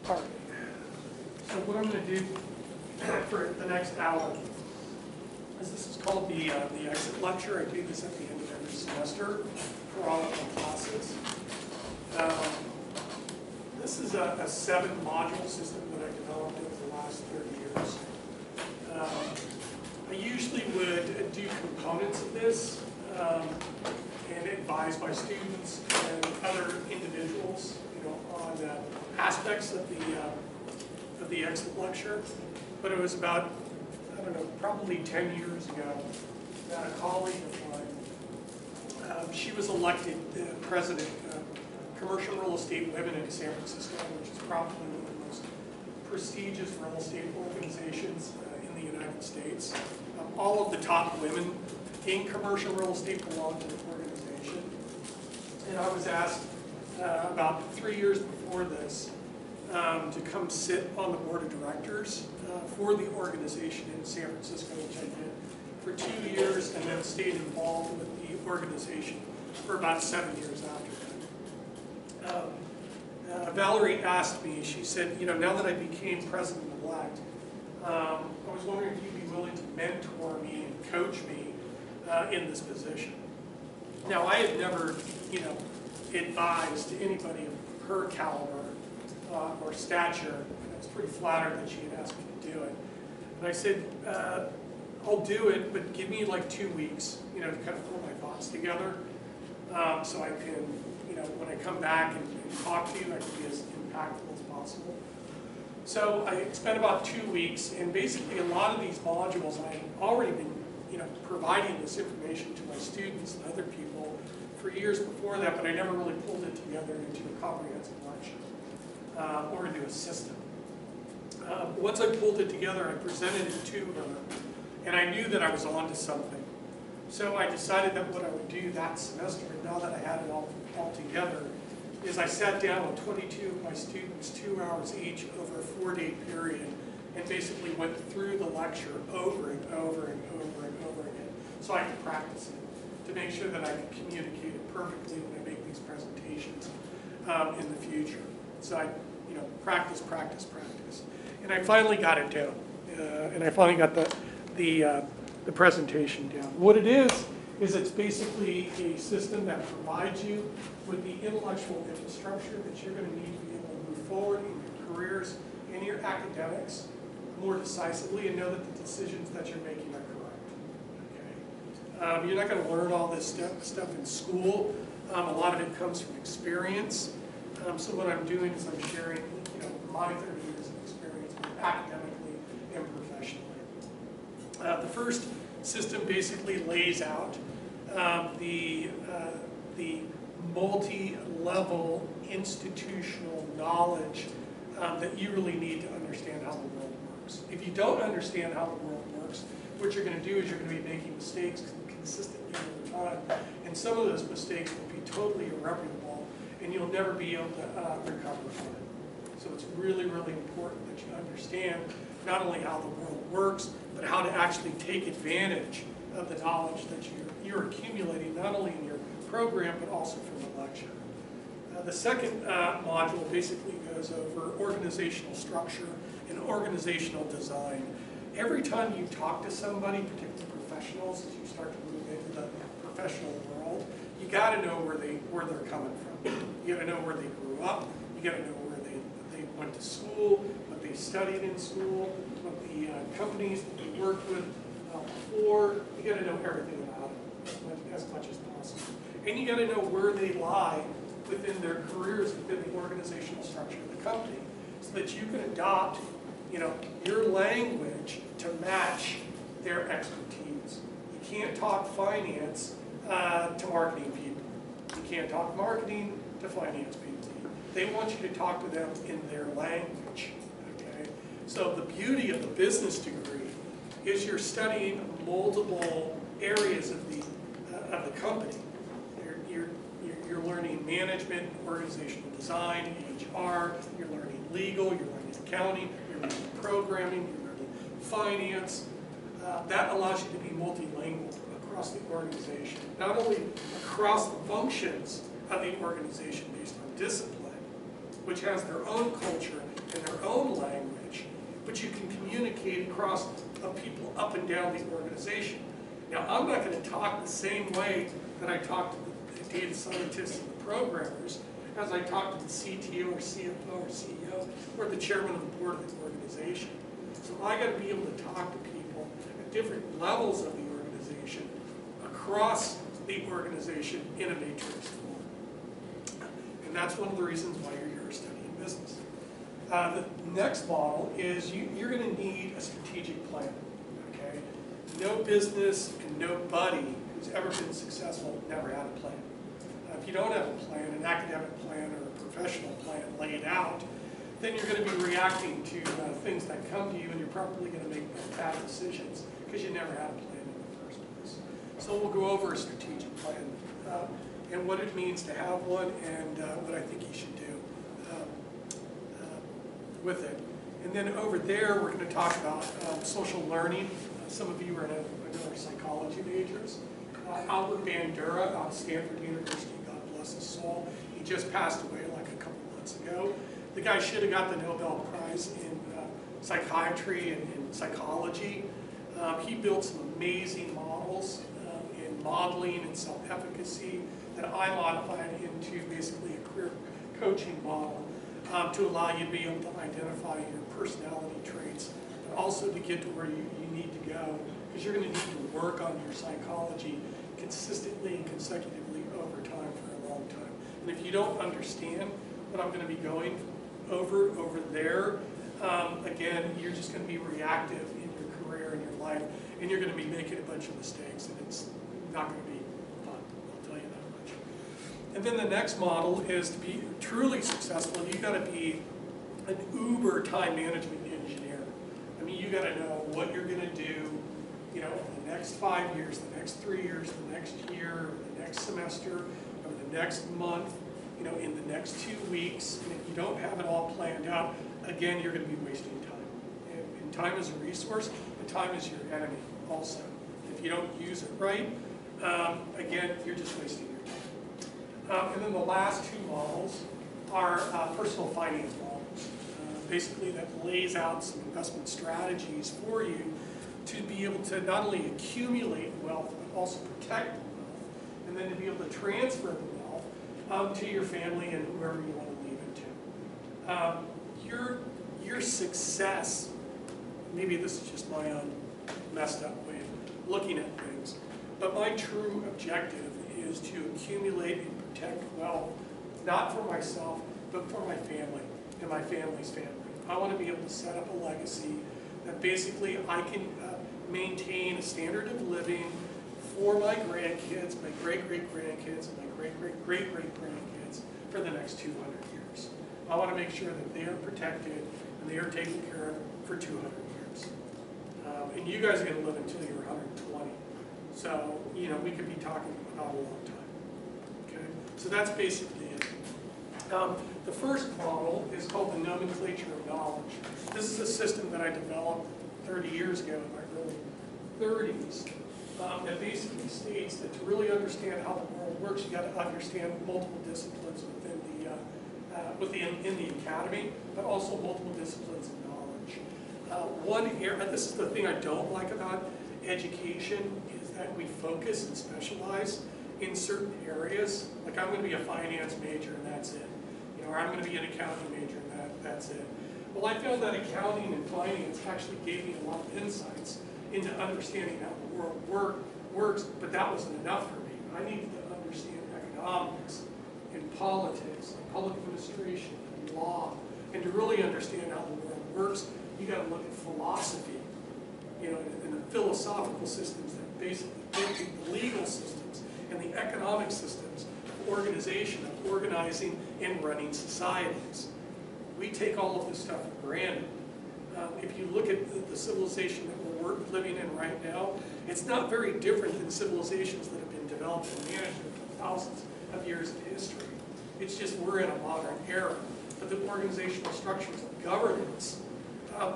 All right. So what I'm going to do for the next hour is this is called the exit lecture. I do this at the end of every semester for all of my classes. This is a 7-module system that I developed over the last 30 years. I usually would do components of this and advise my students and other individuals, on aspects of the exit lecture. But it was about, I don't know, probably 10 years ago that a colleague of mine, she was elected the president of Commercial Real Estate Women in San Francisco, which is probably one of the most prestigious real estate organizations in the United States. All of the top women in commercial real estate belong to the organization. And I was asked about 3 years before this to come sit on the board of directors for the organization in San Francisco, which I did for 2 years, and then stayed involved with the organization for about 7 years after that. Valerie asked me, she said, now that I became president-elect, I was wondering if you'd be willing to mentor me and coach me in this position. Now, I had never, advised anybody of her caliber or stature, and I was pretty flattered that she had asked me to do it. And I said, I'll do it, but give me like 2 weeks, to kind of pull my thoughts together, so I can, when I come back and talk to you, I can be as impactful as possible. So I spent about 2 weeks, and basically a lot of these modules I had already been, providing this information to my students and other people for years before that, but I never really pulled it together into a comprehensive lecture or into a system. Once I pulled it together, I presented it to her, and I knew that I was on to something. So I decided that what I would do that semester, now that I had it all together, is I sat down with 22 of my students, 2 hours each over a 4-day period, and basically went through the lecture over and over and over and over again, so I could practice it, to make sure that I could communicate it perfectly when I make these presentations in the future. So I, practice, practice, practice. And I finally got it down, and I finally got the presentation down. What it is it's basically a system that provides you with the intellectual infrastructure that you're going to need to be able to move forward in your careers and your academics more decisively, and know that the decisions that you're making are correct. Okay? You're not going to learn all this stuff in school. A lot of it comes from experience. So what I'm doing is I'm sharing, my 30 years of experience academically and professionally. The first system basically lays out the multi-level institutional knowledge that you really need to understand how the world works. If you don't understand how the world works, what you're going to do is you're going to be making mistakes consistently over time, and some of those mistakes will be totally irreparable, and you'll never be able to recover from it. So it's really, really important that you understand not only how the world works, but how to actually take advantage of the knowledge that you're accumulating, not only in your program, but also from the lecture. The second module basically goes over organizational structure and organizational design. Every time you talk to somebody, particularly professionals, as you start to move into the professional world, you got to know where they're coming from. You got to know where they grew up. You got to know where they went to school, what they studied in school, what the companies that they worked with before. You got to know everything about them as much as possible. And you got to know where they lie within their careers, within the organizational structure of the company, so that you can adopt, your language to match their expertise. You can't talk finance to marketing people. You can't talk marketing to finance people. They want you to talk to them in their language. Okay? So the beauty of the business degree is you're studying multiple areas of the company. You're learning management, organizational design, HR, you're learning legal, you're learning accounting, you're learning programming, you're learning finance. That allows you to be multilingual across the organization, not only across the functions of the organization based on discipline, which has their own culture and their own language, but you can communicate across people up and down the organization. Now, I'm not going to talk the same way that I talk to the data scientists and the programmers as I talk to the CTO or CFO or CEO or the chairman of the board of the organization. So I got to be able to talk to people at different levels of the organization, across the organization in a matrix form. And that's one of the reasons why you're here studying business. The next model is you're going to need a strategic plan. Okay? No business and nobody who's ever been successful never had a plan. If you don't have a plan, an academic plan or a professional plan laid out, then you're going to be reacting to things that come to you, and you're probably going to make bad decisions because you never had a plan in the first place. So we'll go over a strategic plan and what it means to have one, and what I think you should do with it. And then over there, we're going to talk about social learning. Some of you are psychology majors. Albert Bandura out of Stanford University, God bless his soul. He just passed away like a couple months ago. The guy should have got the Nobel Prize in psychiatry and in psychology. He built some amazing models in modeling and self-efficacy that I modified into basically a career coaching model to allow you to be able to identify your personality traits, but also to get to where you need to go, because you're going to need to work on your psychology consistently and consecutively over time for a long time. And if you don't understand what I'm going to be going over there, again, you're just going to be reactive in your career and your life, and you're going to be making a bunch of mistakes, and it's not going to be fun, I'll tell you that much. And then the next model is to be truly successful, you've got to be an uber time management engineer. I mean, you got to know what you're going to do, you know, in the next 5 years, the next 3 years, the next year, the next semester, or the next month, you know, in the next 2 weeks. And if you don't have it all planned out, again, you're going to be wasting time. And time is a resource, but time is your enemy also. If you don't use it right, again, you're just wasting your time. And then the last two models are personal finance models. Basically, that lays out some investment strategies for you to be able to not only accumulate wealth, but also protect the wealth, and then to be able to transfer the wealth to your family and whoever you want to leave it to. Your success, maybe this is just my own messed up way of looking at things, but my true objective is to accumulate and protect wealth, not for myself, but for my family and my family's family. I want to be able to set up a legacy that basically I can maintain a standard of living for my grandkids, my great-great-grandkids, and my great-great-great-great-grandkids for the next 200 years. I want to make sure that they are protected and they are taken care of for 200 years. And you guys are going to live until you're 120. So, you know, we could be talking about a long time. Okay? So that's basically it. The first model is called the Nomenclature of Knowledge. This is a system that I developed 30 years ago in my early 30s. That basically states that to really understand how the world works, you got to understand multiple disciplines in the academy, but also multiple disciplines of knowledge. This is the thing I don't like about education, is that we focus and specialize in certain areas. Like, I'm going to be a finance major and that's it. You know, or I'm going to be an accounting major and that's it. Well, I found that accounting and finance actually gave me a lot of insights into understanding how the world works, but that wasn't enough for me. I needed to understand economics and politics and public administration and law. And to really understand how the world works, you got to look at philosophy, you know, and the philosophical systems that basically dictate the legal systems and the economic systems of organization, of organizing and running societies. We take all of this stuff for granted. If you look at the civilization that we're living in right now, it's not very different than civilizations that have been developed and managed for thousands of years of history. It's just we're in a modern era. But the organizational structures of governance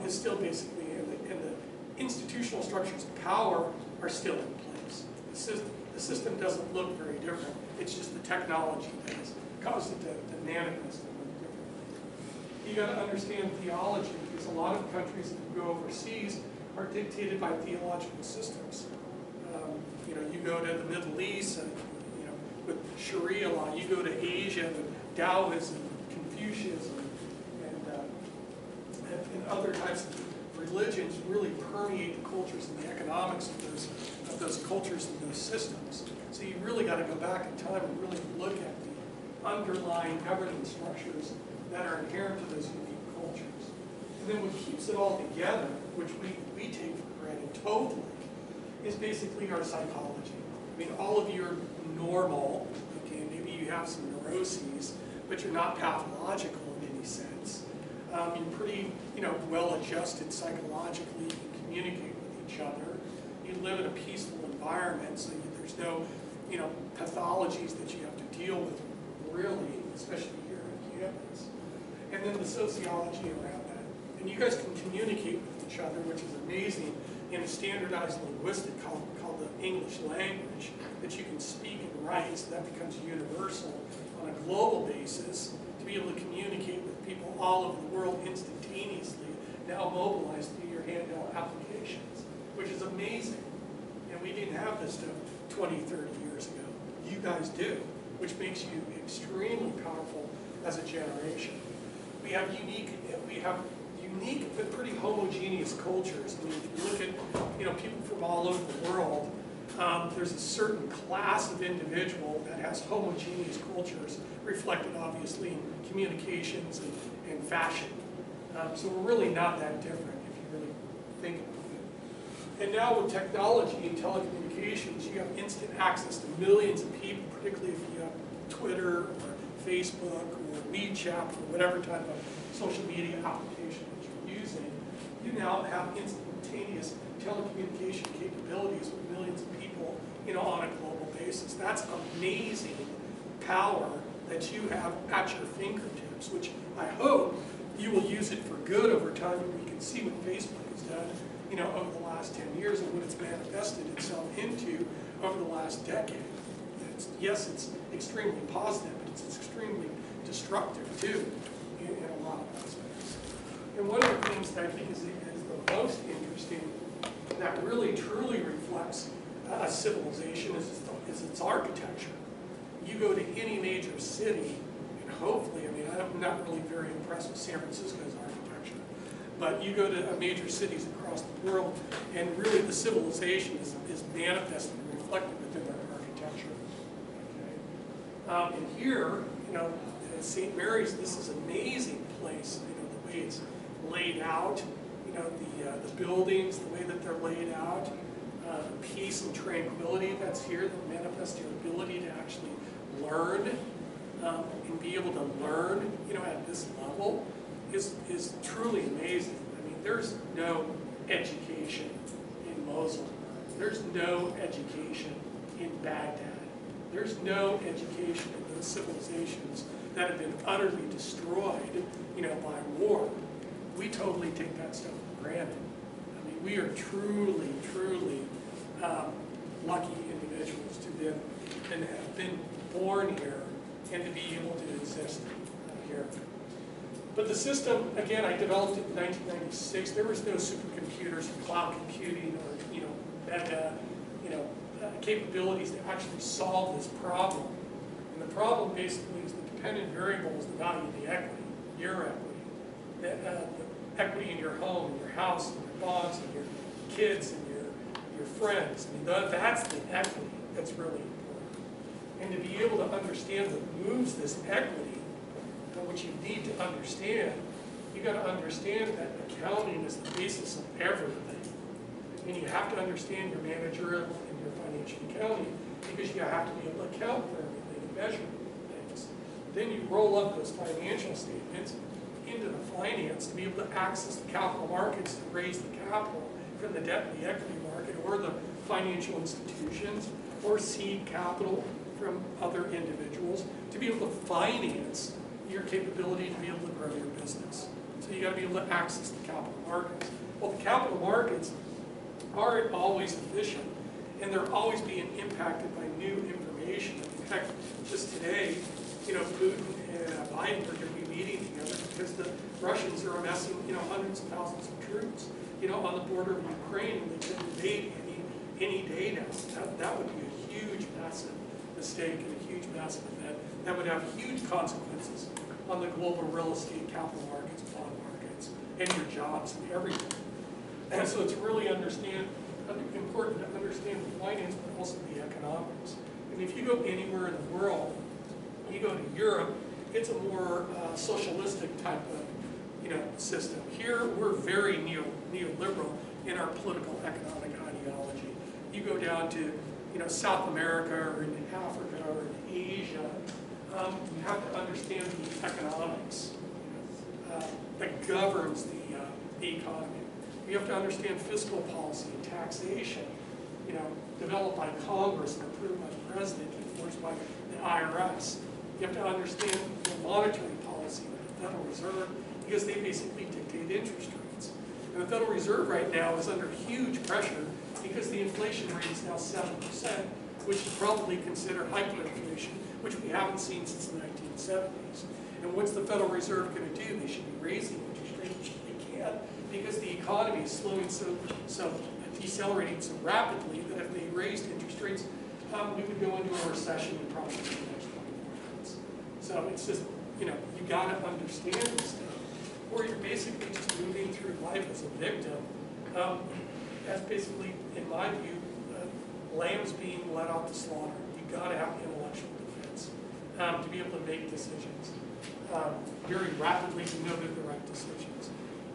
is still basically, and the institutional structures of power are still in place. The system doesn't look very different. It's just the technology that has caused it to manifest in a different You got to understand theology, because a lot of countries that go overseas are dictated by theological systems. You know, you go to the Middle East, and, you know, with Sharia law. You go to Asia with Taoism, Confucianism, and other types of religions really permeate the cultures and the economics of those cultures and those systems. So you really got to go back in time and really look at the underlying governing structures that are inherent to those unique cultures. And then what keeps it all together, which we take for granted totally, is basically our psychology. I mean, all of you are normal, okay, maybe you have some neuroses, but you're not pathological in any sense. You're pretty, you know, well-adjusted psychologically. You can communicate with each other. You live in a peaceful environment, so there's no, you know, pathologies that you have to deal with, really, especially here on campus. And then the sociology around that. And you guys can communicate with each other, which is amazing, in a standardized linguistic called the English language that you can speak and write, so that becomes universal on a global basis to be able to communicate with people all over the world instantaneously, now mobilized through your handheld applications, which is amazing. And we didn't have this stuff 20, 30 years ago. You guys do, which makes you extremely powerful as a generation. We have unique but pretty homogeneous cultures. I mean, if you look at, you know, people from all over the world, there's a certain class of individual that has homogeneous cultures reflected obviously in communications and fashion. So we're really not that different if you really think about it. And now with technology and telecommunications, you have instant access to millions of people, particularly if you have Twitter or Facebook or WeChat or whatever type of social media application that you're using. You now have instantaneous telecommunication capabilities with millions of people, you know, on a global basis. That's amazing power that you have at your fingertips, which I hope you will use it for good over time. And we can see what Facebook has done, you know, over the last 10 years and what it's manifested itself into over the last decade. Yes, it's extremely positive, but it's extremely destructive too, in a lot of aspects. And one of the things that I think is the most interesting, that really truly reflects a civilization, is its architecture. You go to any major city, and hopefully, I mean, I'm not really very impressed with San Francisco's architecture, but you go to major cities across the world, and really the civilization is manifested and reflected within their architecture. Okay? And here, you know, St. Mary's, this is an amazing place, you know, the way it's laid out, you know, the buildings, the way that they're laid out, the peace and tranquility that's here that manifests your ability to actually learn and be able to learn, you know, at this level is truly amazing. I mean, there's no education in Mosul. There's no education in Baghdad. There's no education in those civilizations that have been utterly destroyed, you know, by war. We totally take that stuff for granted. I mean, we are truly, truly lucky individuals to have been born here and to be able to exist here. But the system, again, I developed it in 1996. There was no supercomputers, cloud computing, or, you know, mega, you know, capabilities to actually solve this problem. And the problem basically is the dependent variable is the value of the equity, your equity, the equity in your home, in your house, in your bonds, in your kids, and your friends. I mean, that's the equity that's really important. And to be able to understand what moves this equity, and what you need to understand, you got to understand that accounting is the basis of everything. And you have to understand your managerial and your financial accounting, because you have to be able to account for everything and measure things. Then you roll up those financial statements into the finance to be able to access the capital markets to raise the capital from the debt and the equity market, or the financial institutions, or seed capital from other individuals to be able to finance your capability to be able to grow your business. So you got to be able to access the capital markets. Well, the capital markets aren't always efficient, and they're always being impacted by new information. In fact, just today, Putin and Biden are going to be meeting together because the Russians are amassing, hundreds of thousands of troops, on the border of Ukraine, and they could invade any day now. That would be a huge, massive mistake and a huge, massive event. That would have huge consequences on the global real estate, capital markets, bond markets, and your jobs and everything. And so it's really important to understand the finance, but also the economics. And if you go anywhere in the world, you go to Europe, it's a more socialistic type of system. Here, we're very neoliberal in our political economic ideology. You go down to South America or in Africa or in Asia, you have to understand the economics that governs the economy. You have to understand fiscal policy and taxation, developed by Congress and approved by the President, enforced by the IRS. You have to understand the monetary policy of the Federal Reserve, because they basically dictate interest rates. And the Federal Reserve right now is under huge pressure because the inflation rate is now 7%, which is probably considered hyperinflation, which we haven't seen since the 1970s. And what's the Federal Reserve going to do? They should be raising interest rates. They can't, because the economy is slowing so decelerating so rapidly that if they raised interest rates, we would go into a recession in probably the next 24 months. So it's just, you got to understand this stuff, or you're basically just moving through life as a victim. That's basically, in my view, lambs being let out to slaughter. You've got to have intellectual defense to be able to make decisions very rapidly to know they're the right decisions.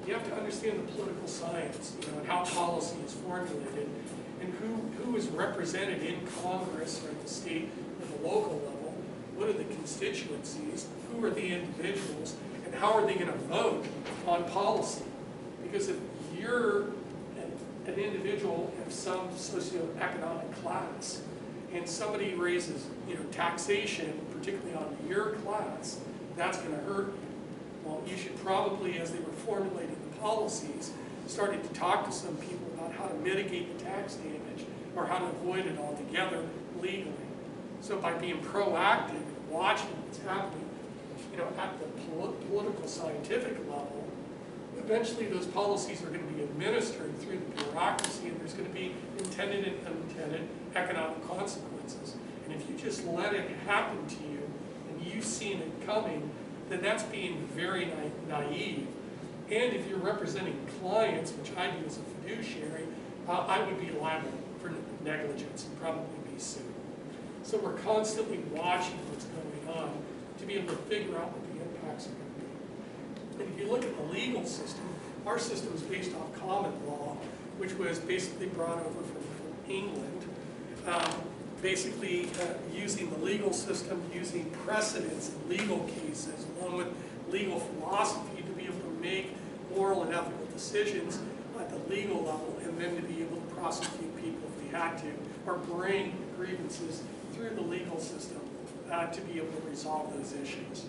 You have to understand the political science, and how policy is formulated, and who is represented in Congress or at the state or the local level. What are the constituencies? Who are the individuals? And how are they going to vote on policy? Because if you're an individual of some socioeconomic class, and somebody raises, taxation, particularly on your class, that's going to hurt you. Well, you should probably, as they were formulating the policies, started to talk to some people about how to mitigate the tax damage or how to avoid it altogether legally. So by being proactive and watching what's happening, at the political scientific level, eventually those policies are going to be administered through the bureaucracy, and there's going to be intended and unintended economic consequences. And if you just let it happen to you, and you've seen it coming, then that's being very naive. And if you're representing clients, which I do as a fiduciary, I would be liable for negligence and probably be sued. So we're constantly watching what's going on to be able to figure out what the impacts are going to be. And if you look at the legal system, our system is based off common law, which was basically brought over from England. Basically using the legal system, using precedents in legal cases, along with legal philosophy to be able to make moral and ethical decisions at the legal level, and then to be able to prosecute people if they had to, or bring grievances through the legal system to be able to resolve those issues.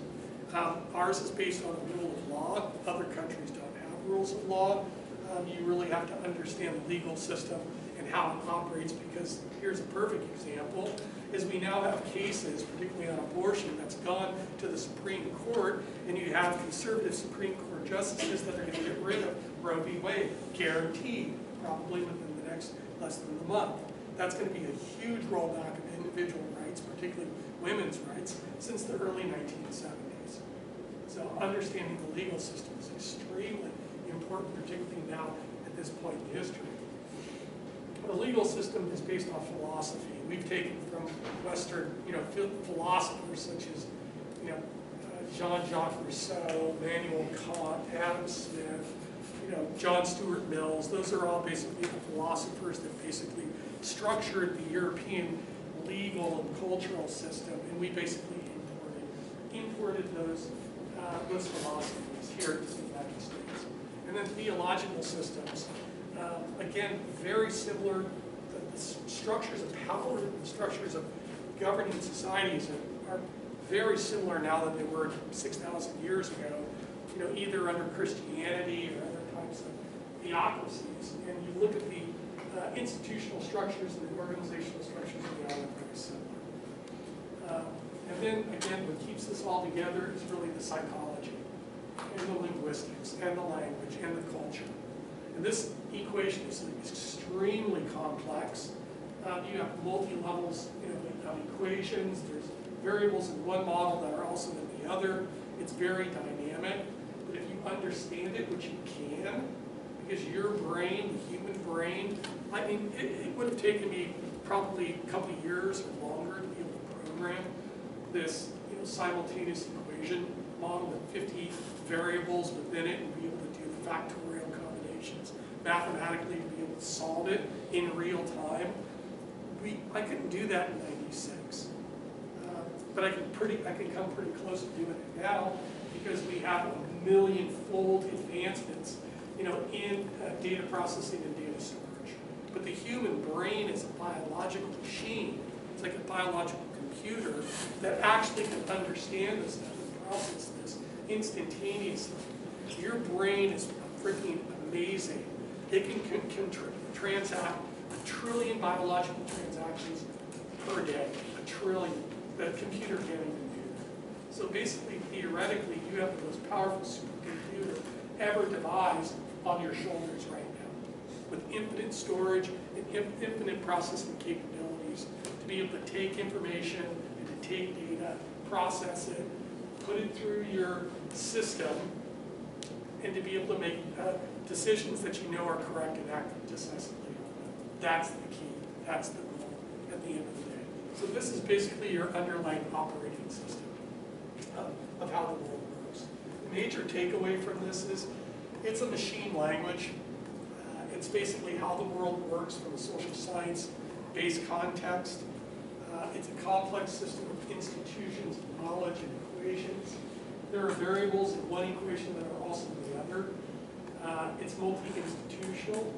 Ours is based on a rule of law. Other countries don't have rules of law. You really have to understand the legal system and how it operates, because here's a perfect example, is we now have cases, particularly on abortion, that's gone to the Supreme Court, and you have conservative Supreme Court justices that are going to get rid of Roe v. Wade, guaranteed, probably within the next less than a month. That's going to be a huge rollback of individual rights, particularly women's rights, since the early 1970s. So understanding the legal system is extremely important, particularly now at this point in history. The legal system is based on philosophy. We've taken from Western, philosophers such as, Jean-Jacques Rousseau, Immanuel Kant, Adam Smith, John Stuart Mills. Those are all basically the philosophers that basically structured the European legal and cultural system, and we basically imported those philosophies here to the United States. And then theological systems. Again, very similar. The structures of power, the structures of governing societies are very similar now than they were 6,000 years ago, either under Christianity or other types of theocracies. And you look at the institutional structures and the organizational structures, they all are very similar. And then, again, what keeps this all together is really the psychology, and the linguistics, and the language, and the culture. And this equation is extremely complex. You have multi-levels of equations. There's variables in one model that are also in the other. It's very dynamic. But if you understand it, which you can, because your brain, the human brain, I mean, it would have taken me probably a couple of years or longer to be able to program this simultaneous equation model with 50 variables within it and be able to do the factorial combinations mathematically to be able to solve it in real time. I couldn't do that in '96, but I can come pretty close to doing it now because we have a million-fold advancements, in data processing and data storage. But the human brain is a biological machine. It's like a biological computer that actually can understand this stuff and process this instantaneously. Your brain is freaking amazing. It can transact 1 trillion biological transactions per day. 1 trillion. The computer can't even do that. So basically, theoretically, you have the most powerful supercomputer ever devised on your shoulders right now, with infinite storage and infinite processing capabilities to be able to take information and to take data, process it, put it through your system, and to be able to make decisions that you know are correct and act decisively. That's the key. That's the goal at the end of the day. So this is basically your underlying operating system of how the world works. The major takeaway from this is it's a machine language. It's basically how the world works from a social science-based context. It's a complex system of institutions, knowledge, and equations. There are variables in one equation that are also in the other. It's multi-institutional.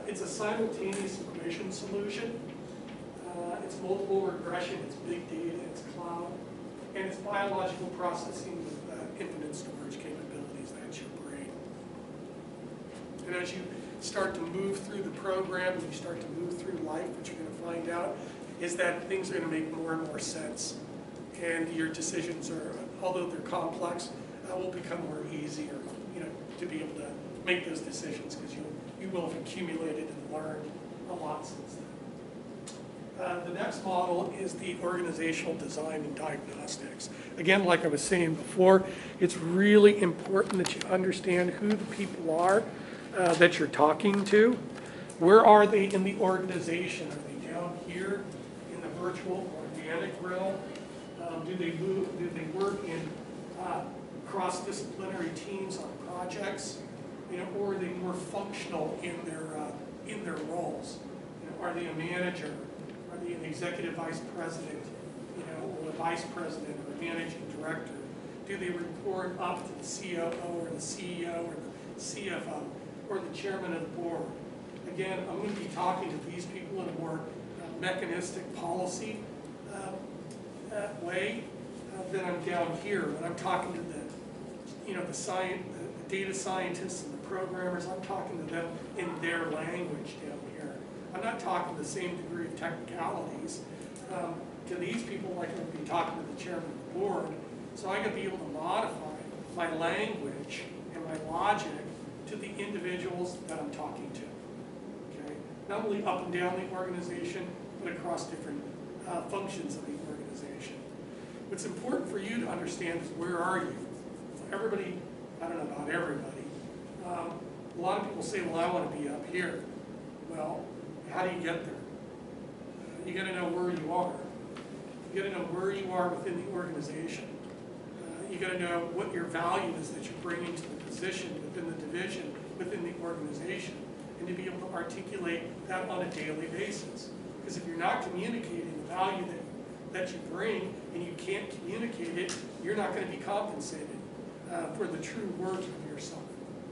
It's a simultaneous equation solution. It's multiple regression, it's big data, it's cloud, and it's biological processing with infinite storage capabilities. That's your brain. And as you start to move through the program, and you start to move through life, what you're going to find out is that things are going to make more and more sense. And your decisions are, although they're complex, will become more easier, to be able to make those decisions because you will have accumulated and learned a lot since then. The next model is the organizational design and diagnostics. Again, like I was saying before, it's really important that you understand who the people are that you're talking to. Where are they in the organization? Are they down here in the virtual organic realm? Do they work in cross-disciplinary teams on projects? Or are they more functional in their roles? Are they a manager? Are they an executive vice president? Or a vice president or a managing director? Do they report up to the COO or the CEO or the CFO or the chairman of the board? Again, I'm going to be talking to these people in a more mechanistic policy way than I'm down here. When I'm talking to the data scientists and the programmers, I'm talking to them in their language down here. I'm not talking the same degree of technicalities to these people like I'm going to be talking to the chairman of the board. So I got to be able to modify my language and my logic to the individuals that I'm talking to. Okay? Not only up and down the organization, but across different functions of the organization. What's important for you to understand is where are you? Everybody, I don't know about everybody. A lot of people say, well, I want to be up here. Well, how do you get there? You got to know where you are. You got to know where you are within the organization. You got to know what your value is that you're bringing to the position within the division, within the organization, and to be able to articulate that on a daily basis. Because if you're not communicating the value that you bring and you can't communicate it, you're not going to be compensated for the true work of yourself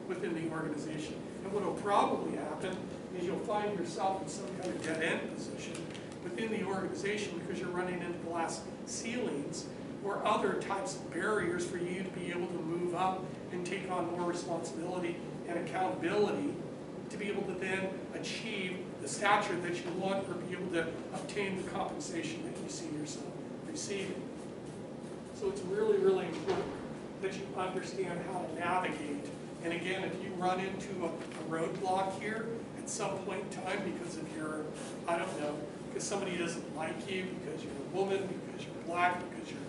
within the organization. And what will probably happen is you'll find yourself in some kind of dead-end position within the organization because you're running into glass ceilings or other types of barriers for you to be able to move up and take on more responsibility and accountability to be able to then achieve the stature that you want or be able to obtain the compensation that you see yourself receiving. So it's really, really important that you understand how to navigate. And again, if you run into a roadblock here at some point in time because of your, I don't know, because somebody doesn't like you, because you're a woman, because you're black, because you're,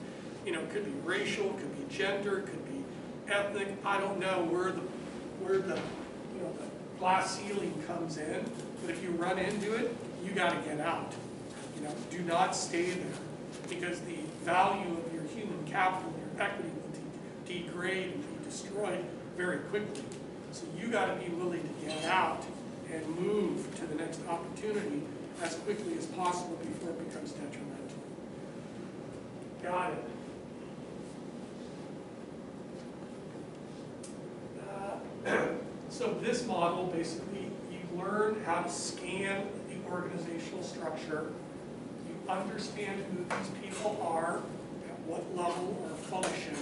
you know, it could be racial, it could be gender, it could be ethnic, I don't know where the you know, the glass ceiling comes in, but if you run into it, you got to get out. You know, do not stay there, because the value of your human capital, your equity will degrade and be destroyed very quickly. So you got to be willing to get out and move to the next opportunity as quickly as possible before it becomes detrimental. Got it. So this model, basically, you learn how to scan the organizational structure. You understand who these people are, at what level or function.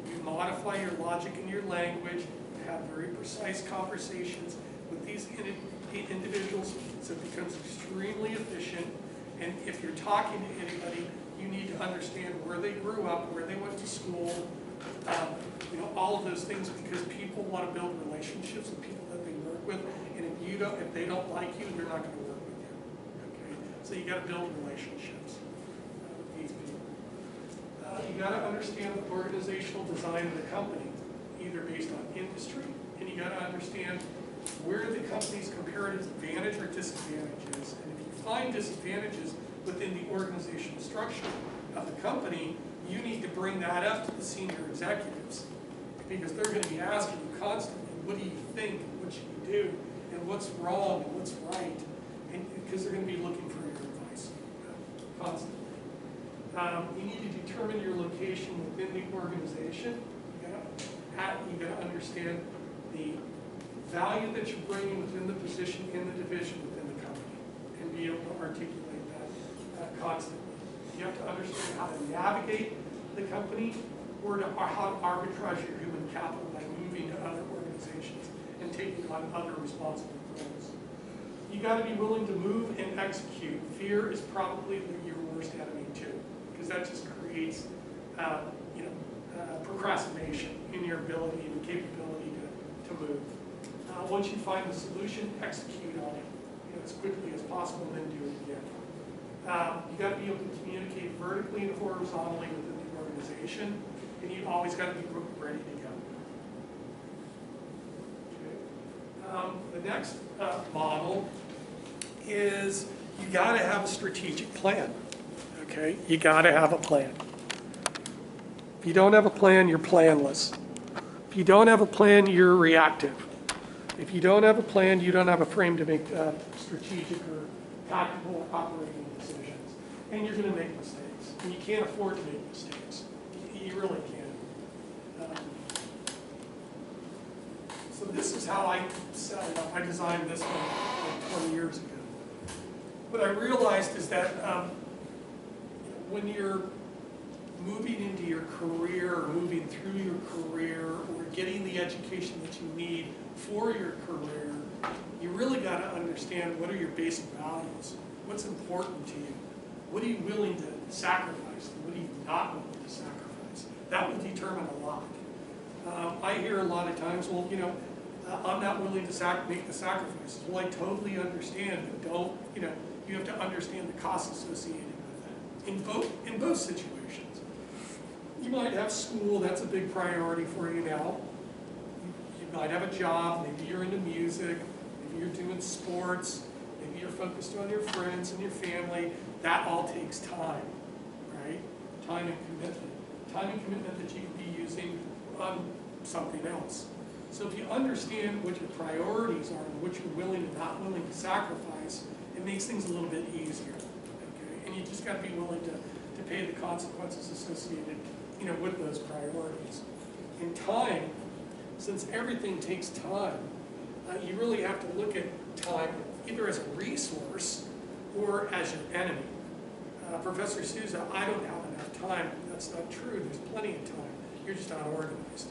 You modify your logic and your language, have very precise conversations with these individuals, so it becomes extremely efficient. And if you're talking to anybody, you need to understand where they grew up, where they went to school, you know, all of those things, because people want to build relationships with people that they work with, and if they don't like you, they're not going to work with you. Okay, so you got to build relationships with these people. You got to understand the organizational design of the company, either based on industry, and you got to understand where the company's comparative advantage or disadvantage is, and if you find disadvantages within the organizational structure of the company, you need to bring that up to the senior executives, because they're going to be asking you constantly, what do you think, what should you do, and what's wrong, and what's right, and because they're going to be looking for your advice constantly. You need to determine your location within the organization. You got to understand the value that you're bringing within the position, in the division, within the company, and be able to articulate that constantly. You have to understand how to navigate the company, or how to arbitrage your human capital by moving to other organizations and taking on other responsible roles. You got to be willing to move and execute. Fear is probably your worst enemy too, because that just creates procrastination in your ability and capability to move. Once you find the solution, execute on it as quickly as possible, and then do it again. You got to be able to communicate vertically and horizontally within the organization, and you always got to be ready to go. Okay. The next model is you got to have a strategic plan. Okay, you got to have a plan. If you don't have a plan, you're planless. If you don't have a plan, you're reactive. If you don't have a plan, you don't have a frame to make strategic or tactical operating decisions. And you're going to make mistakes. And you can't afford to make mistakes. You really can't. So this is how I set it up. I designed this one like 20 years ago. What I realized is that when you're moving into your career, or moving through your career, or getting the education that you need for your career, you really got to understand what are your basic values, what's important to you, what are you willing to sacrifice, and what are you not willing to sacrifice. That will determine a lot. I hear a lot of times, well, I'm not willing to make the sacrifices. Well, I totally understand, but don't, you have to understand the costs associated with that in both situations. You might have school, that's a big priority for you now. You might have a job, maybe you're into music, maybe you're doing sports, maybe you're focused on your friends and your family. That all takes time, right? Time and commitment. Time and commitment that you can be using on something else. So if you understand what your priorities are and what you're willing and not willing to sacrifice, it makes things a little bit easier, okay? And you just got to be willing to pay the consequences associated with those priorities. In time, since everything takes time, you really have to look at time either as a resource or as your enemy. Professor Souza, I don't have enough time. That's not true. There's plenty of time. You're just not organized,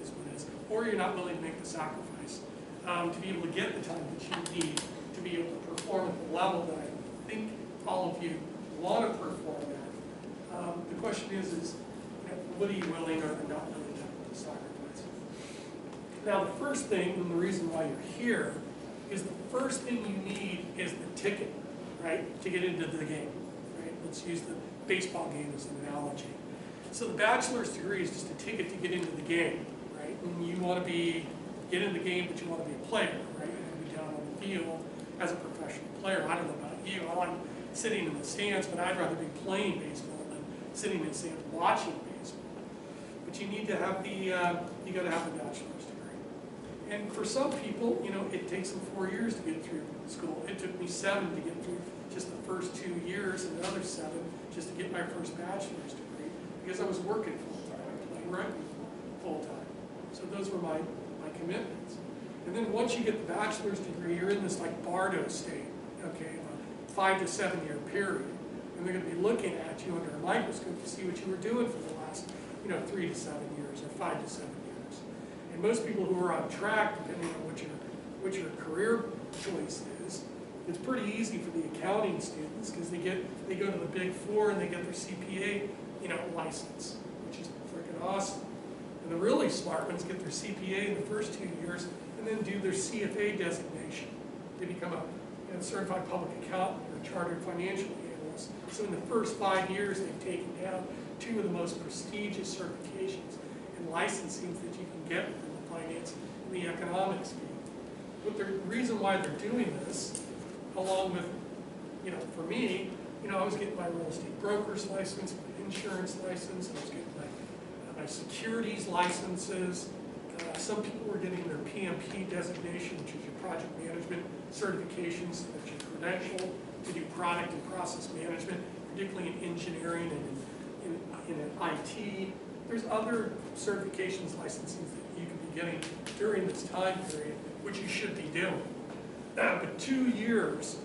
is what it is. Or you're not willing to make the sacrifice to be able to get the time that you need to be able to perform at the level that I think all of you want to perform at. The question is you know, what are you willing or not willing to sacrifice? Now, the first thing, and the reason why you're here, is the first thing you need is the ticket, right, to get into the game, right? Let's use the baseball game as an analogy. So the bachelor's degree is just a ticket to get into the game, right? And you want to get in the game, but you want to be a player, right? You want to be down on the field as a professional player. I don't know about you, I like sitting in the stands, but I'd rather be playing baseball than sitting in the stands watching baseball. But you need to have you got to have the bachelor's degree. And for some people, you know, it takes them 4 years to get through school. It took me 7 to get through just the first 2 years, and another 7 just to get my first bachelor's degree, because I was working full-time, playing rugby full-time. So those were my commitments. And then once you get the bachelor's degree, you're in this like Bardo state, okay, a 5 to 7 year period. And they're going to be looking at you under a microscope to see what you were doing for the last, you know, 3 to 7 years or 5 to 7 years. And most people who are on track, depending on what your career choice is, it's pretty easy for the accounting students because they go to the Big Four and they get their CPA, you know, license, which is freaking awesome. And the really smart ones get their CPA in the first 2 years and then do their CFA designation. They become a certified public accountant or chartered financial analyst. So in the first 5 years, they've taken down 2 of the most prestigious certifications and licensings that you can get within the finance and the economics field. But the reason why they're doing this, along with, you know, for me, you know, I was getting my real estate broker's license, my insurance license, I was getting my securities licenses. Some people were getting their PMP designation, which is your project management certifications, so that's your credential to do product and process management, particularly in engineering and in IT. There's other certifications licenses that you could be getting during this time period, which you should be doing. But 2 years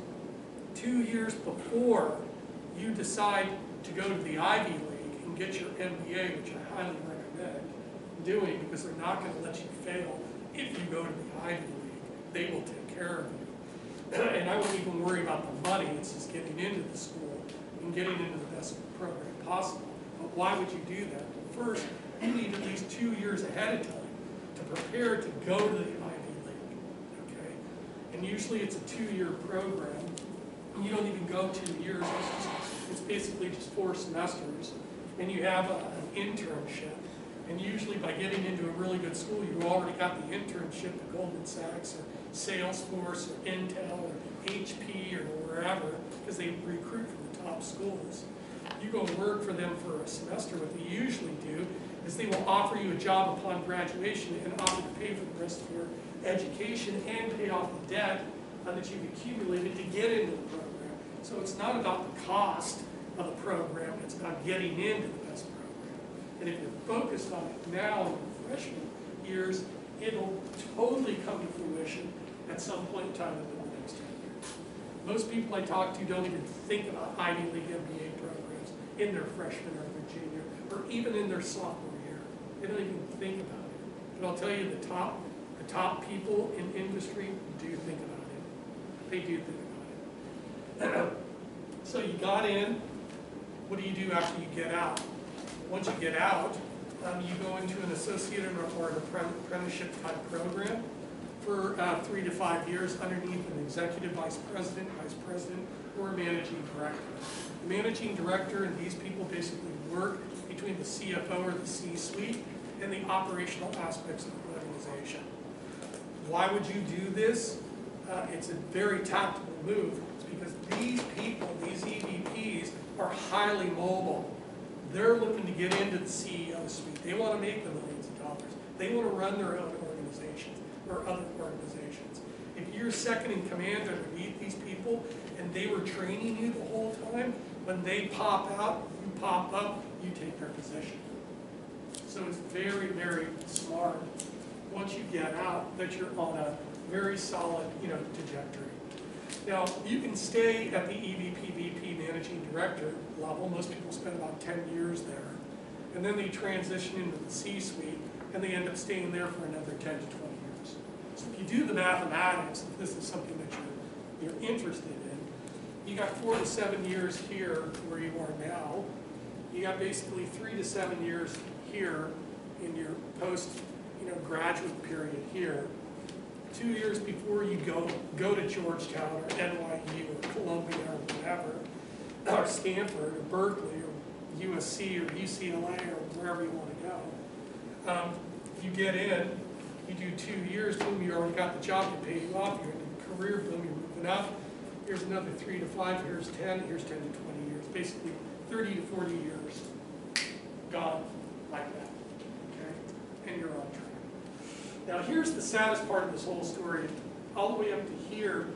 before you decide to go to the Ivy League and get your MBA, which I highly recommend doing because they're not going to let you fail if you go to the Ivy League. They will take care of you. And I wouldn't even worry about the money, it's just getting into the school and getting into the best program possible. But why would you do that? Well, first, you need at least 2 years ahead of time to prepare to go to the Ivy League, okay? And usually it's a 2-year program. You don't even go 2 years, it's basically just 4 semesters. And you have an internship. And usually by getting into a really good school, you've already got the internship at Goldman Sachs or Salesforce or Intel or HP or wherever, because they recruit from the top schools. You go work for them for a semester. What they usually do is they will offer you a job upon graduation and offer to pay for the rest of your education and pay off the debt that you've accumulated to get into the program. So it's not about the cost of the program, it's about getting into the best program. And if you're focused on it now in your freshman years, it'll totally come to fruition at some point in time within the next 10 years. Most people I talk to don't even think about Ivy League MBA programs in their freshman or their junior, or even in their sophomore year. They don't even think about it. But I'll tell you, the top people in industry do think about it. They do think about it. So you got in. What do you do after you get out? Once you get out, you go into an associate or an apprenticeship type program for 3 to 5 years underneath an executive vice president, or a managing director. The managing director and these people basically work between the CFO or the C-suite and the operational aspects of the organization. Why would you do this? It's a very tactical move. It's because these people, these EVPs, are highly mobile. They're looking to get into the CEO suite. They want to make the millions of dollars. They want to run their own organizations or other organizations. If you're second in command underneath these people and they were training you the whole time, when they pop out, you pop up, you take their position. So it's very, very smart once you get out that you're on a very solid, trajectory. Now, you can stay at the EVP, VP, Managing Director level. Most people spend about 10 years there. And then they transition into the C-suite, and they end up staying there for another 10 to 20 years. So if you do the mathematics, if this is something that you're interested in, you got 4 to 7 years here where you are now, You got basically 3 to 7 years here in your post, graduate period here. 2 years before you go to Georgetown or NYU or Columbia or whatever, or Stanford or Berkeley or USC or UCLA or wherever you want to go. You get in, you do 2 years, boom, you already got the job to pay you off, you're in a career, boom, you're moving up. Here's another 3 to 5, here's 10, here's 10 to 20 years. Basically 30 to 40 years gone like that, okay? And you're on track. Now here's the saddest part of this whole story. All the way up to here,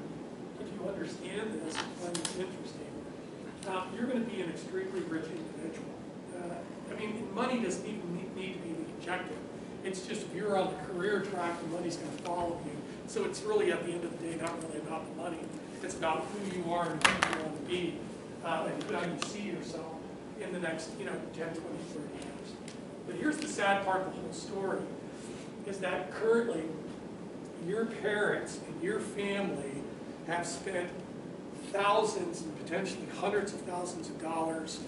if you understand this, it's interesting. You're going to be an extremely rich individual. Money doesn't even need to be the objective. It's just if you're on the career track, the money's going to follow you. So it's really, at the end of the day, not really about the money. It's about who you are and who you want to be, and how you see yourself in the next, 10, 20, 30 years. But here's the sad part of the whole story, is that currently your parents and your family have spent thousands and potentially hundreds of thousands of dollars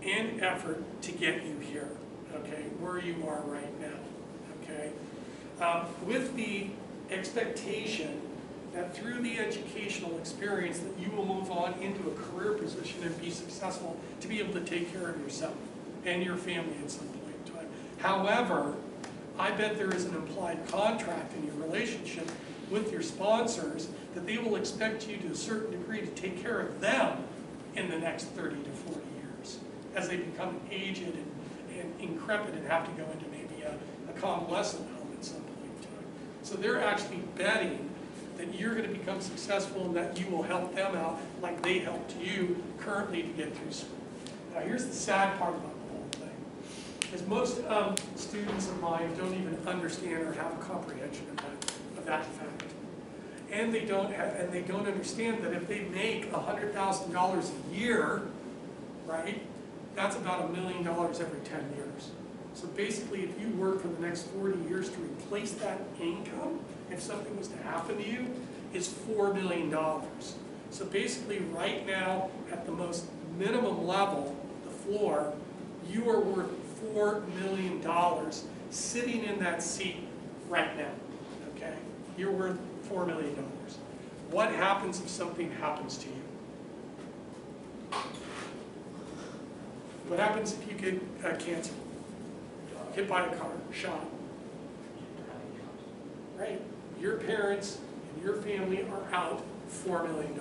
and effort to get you here, okay, where you are right now, okay, with the expectation that through the educational experience that you will move on into a career position and be successful to be able to take care of yourself and your family at some point in time. However, I bet there is an implied contract in your relationship with your sponsors that they will expect you to a certain degree to take care of them in the next 30 to 40 years as they become aged and increpit and have to go into maybe a convalescent home at some point in time. So they're actually betting that you're going to become successful and that you will help them out like they helped you currently to get through school. Now here's the sad part about the whole thing, is most students of mine don't even understand or have a comprehension of that fact. And they don't understand that if they make $100,000 a year, right, that's about $1 million every 10 years. So basically, if you work for the next 40 years to replace that income, if something was to happen to you, is $4 million. So basically, right now, at the most minimum level, the floor, you are worth $4 million sitting in that seat right now, okay? You're worth $4 million. What happens if something happens to you? What happens if you get cancer? Hit by a car, shot? Right? Your parents and your family are out $4 million.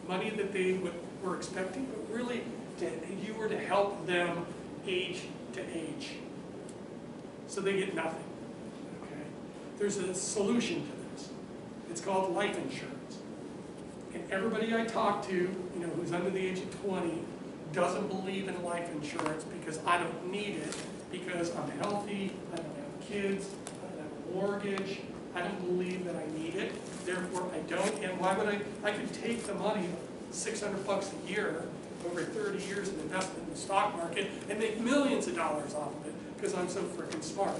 Money that they were expecting, but really you were to help them age to age. So they get nothing. Okay? There's a solution to this. It's called life insurance. And everybody I talk to, who's under the age of 20, doesn't believe in life insurance because I don't need it, because I'm healthy, I don't have kids, I don't have a mortgage, I don't believe that I need it, therefore I don't. And why would I could take the money, $600 a year, over 30 years and invest it in the stock market and make millions of dollars off of it because I'm so freaking smart.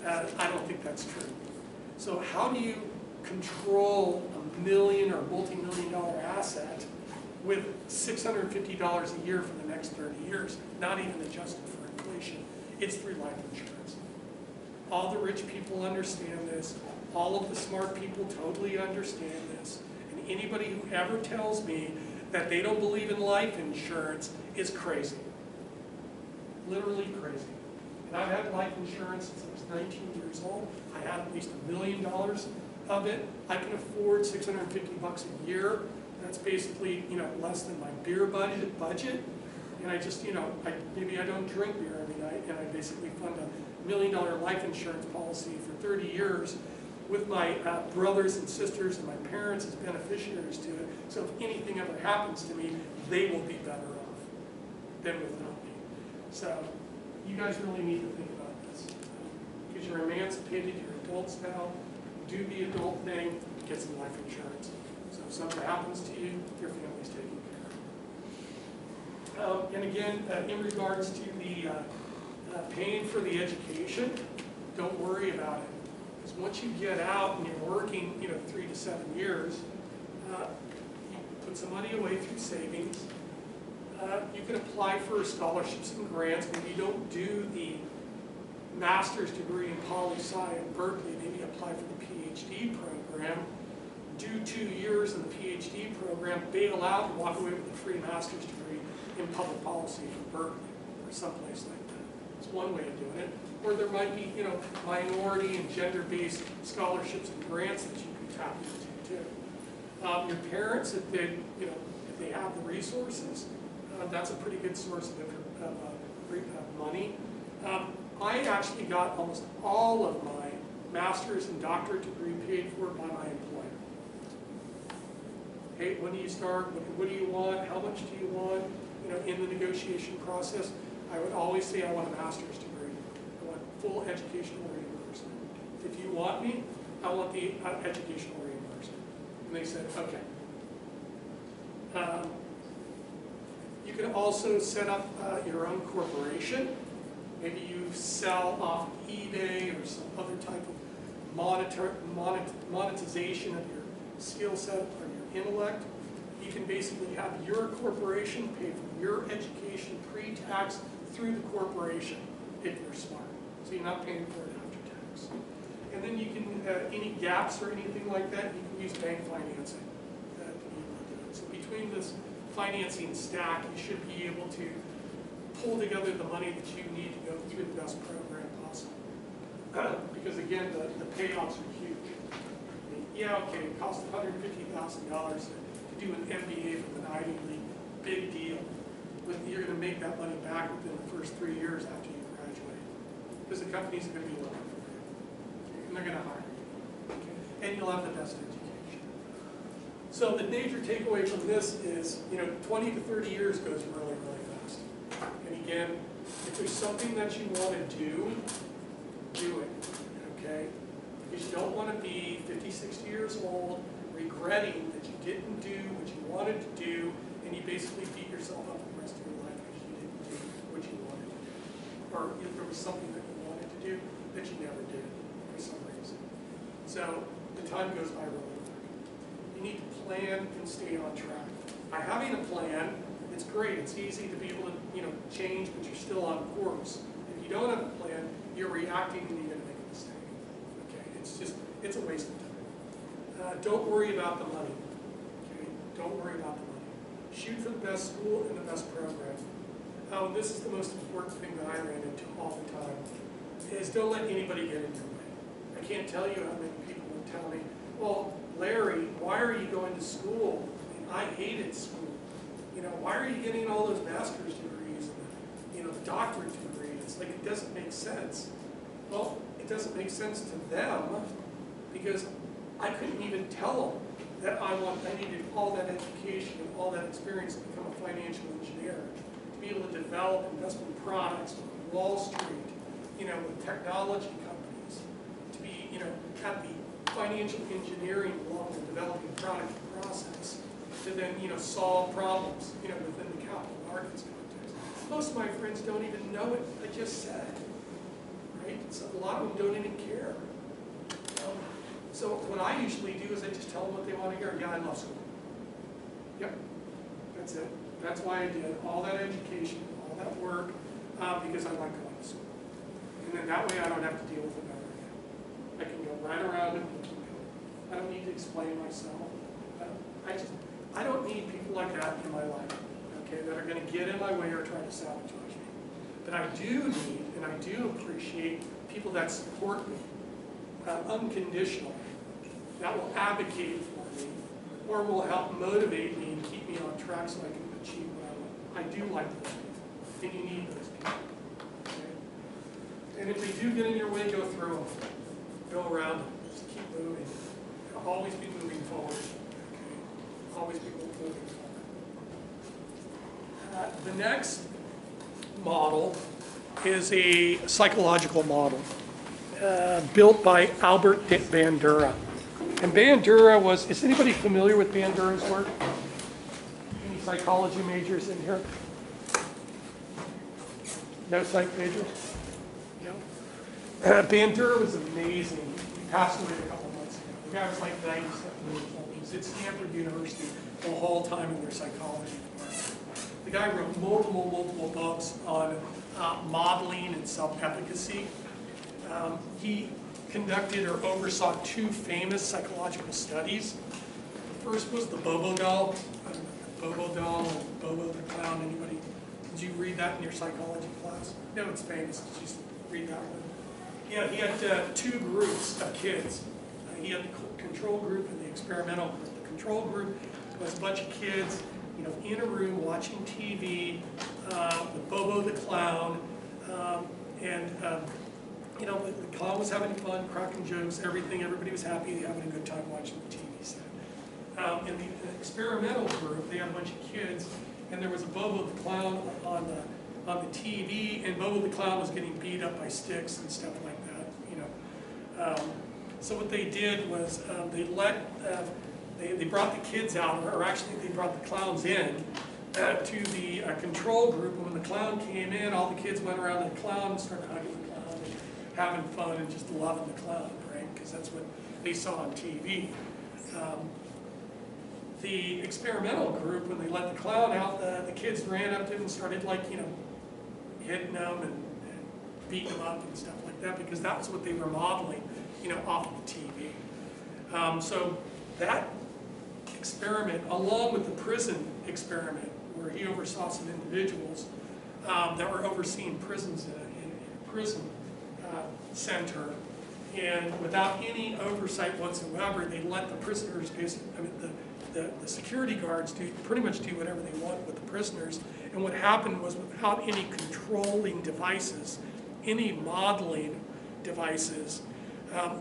I don't think that's true. So how do you control a million or multi-million-dollar asset with $650 a year for the next 30 years, not even adjusted for inflation? It's through life insurance. All the rich people understand this. All of the smart people totally understand this. And anybody who ever tells me that they don't believe in life insurance is crazy. Literally crazy. And I've had life insurance since I was 19 years old. I had at least $1 million of it. I can afford $650 a year. That's basically, less than my beer budget. And I just, maybe I don't drink beer every night, and I basically fund a $1 million life insurance policy for 30 years with my brothers and sisters and my parents as beneficiaries to it. So if anything ever happens to me, they will be better off than without me. So you guys really need to think about this. Because you're emancipated, you're adults now, do the adult thing, get some life insurance. So if something happens to you, your family's taken care of. And again, in regards to the paying for the education, don't worry about it. Because once you get out and you're working, 3 to 7 years, you put some money away through savings. You can apply for scholarships and grants. Maybe you don't do the master's degree in poli-sci at Berkeley. Maybe apply for the PhD program. Do 2 years in the PhD program, bail out, and walk away with a free master's degree in public policy from Berkeley or someplace like that. It's one way of doing it. Or there might be, minority and gender-based scholarships and grants that you can tap into too. Your parents, if they have the resources, that's a pretty good source of money. I actually got almost all of my master's and doctorate degree paid for by my employer. Hey, when do you start? What do you want? How much do you want? In the negotiation process, I would always say I want a master's degree. I want full educational reimbursement. If you want me, I want the educational reimbursement. And they said, okay. You can also set up your own corporation. Maybe you sell off eBay or some other type of monetization of your skill set or your intellect. You can basically have your corporation pay for your education pre-tax through the corporation if you're smart. So you're not paying for it after tax. And then you can, any gaps or anything like that, you can use bank financing to be able to do it. So between this financing stack, you should be able to pull together the money that you need to go through the best program possible. Because again, the payoffs are huge. Yeah, okay, it costs $150,000 to do an MBA from an Ivy League, big deal. But you're going to make that money back within the first 3 years after you graduate. Because the companies are going to be looking for you. And they're going to hire you. Okay? And you'll have the best education. So the major takeaway from this is, 20 to 30 years goes really, really fast. And again, if there's something that you want to do it, okay? Because you don't want to be 50, 60 years old, regretting that you didn't do what you wanted to do, and you basically beat yourself up the rest of your life because you didn't do what you wanted to do. Or if there was something that you wanted to do that you never did for some reason. So the time goes by really quick. You need to plan and stay on track. By having a plan, it's great. It's easy to be able to change, but you're still on course. If you don't have a plan, you're reacting and you're going to make a mistake. Okay, it's a waste of time. Don't worry about the money. Okay, don't worry about the money. Shoot for the best school and the best program. This is the most important thing that I ran into all the time, is don't let anybody get in your way. I can't tell you how many people would tell me, well, Larry, why are you going to school? I hated school. Why are you getting all those master's degrees and the doctorate degrees? Like, it doesn't make sense. Well, it doesn't make sense to them because I couldn't even tell them that I needed all that education and all that experience to become a financial engineer, to be able to develop investment products with Wall Street, with technology companies, to be, have the financial engineering along with developing product and process, to then, solve problems, within the capital markets context. Most of my friends don't even know what I just said, right? So a lot of them don't even care. So what I usually do is I just tell them what they want to hear. Yeah, I love school. Yep, that's it. That's why I did all that education, all that work, because I like going to school. And then that way I don't have to deal with it ever again. I can go right around and keep going. I don't need to explain myself. I don't need people like that in my life, okay, that are going to get in my way or try to sabotage me. But I do need, and I do appreciate people that support me unconditionally, that will advocate for me, or will help motivate me and keep me on track so I can achieve what I want. I do like those people, and you need those people. Okay? And if they do get in your way, go through them. Go around them. Just keep moving. Always be moving forward. Always be moving forward. The next model is a psychological model built by Albert Bandura. And Bandura was, is anybody familiar with Bandura's work? Any psychology majors in here? No psych majors? No? Bandura was amazing. He passed away a couple months ago. The guy was like 97 years old. He was at Stanford University the whole time in their psychology department. The guy wrote multiple books on modeling and self-efficacy. He conducted or oversaw 2 famous psychological studies. The first was the Bobo doll. Bobo doll and Bobo the clown. Anybody? Did you read that in your psychology class? No, it's famous. Did you read that one? Yeah, he had 2 groups of kids. He had the control group and the experimental group. The control group was a bunch of kids, in a room watching TV with Bobo the clown, the clown was having fun, cracking jokes, everything. Everybody was happy, having a good time watching the TV set. In the experimental group, they had a bunch of kids, and there was a Bobo the clown on the TV, and Bobo the clown was getting beat up by sticks and stuff like that. So what they did was they brought the kids out, or actually they brought the clowns in to the control group. And when the clown came in, all the kids went around the clown and started hugging the clown and having fun and just loving the clown, right? Because that's what they saw on TV. The experimental group, when they let the clown out, the kids ran up to him and started hitting them and beating them up and stuff like that, because that was what they were modeling, off of the TV. So that experiment, along with the prison experiment, where he oversaw some individuals that were overseeing prisons in a prison center, and without any oversight whatsoever, they let the prisoners, the security guards pretty much do whatever they want with the prisoners. And what happened was, without any controlling devices, any modeling devices,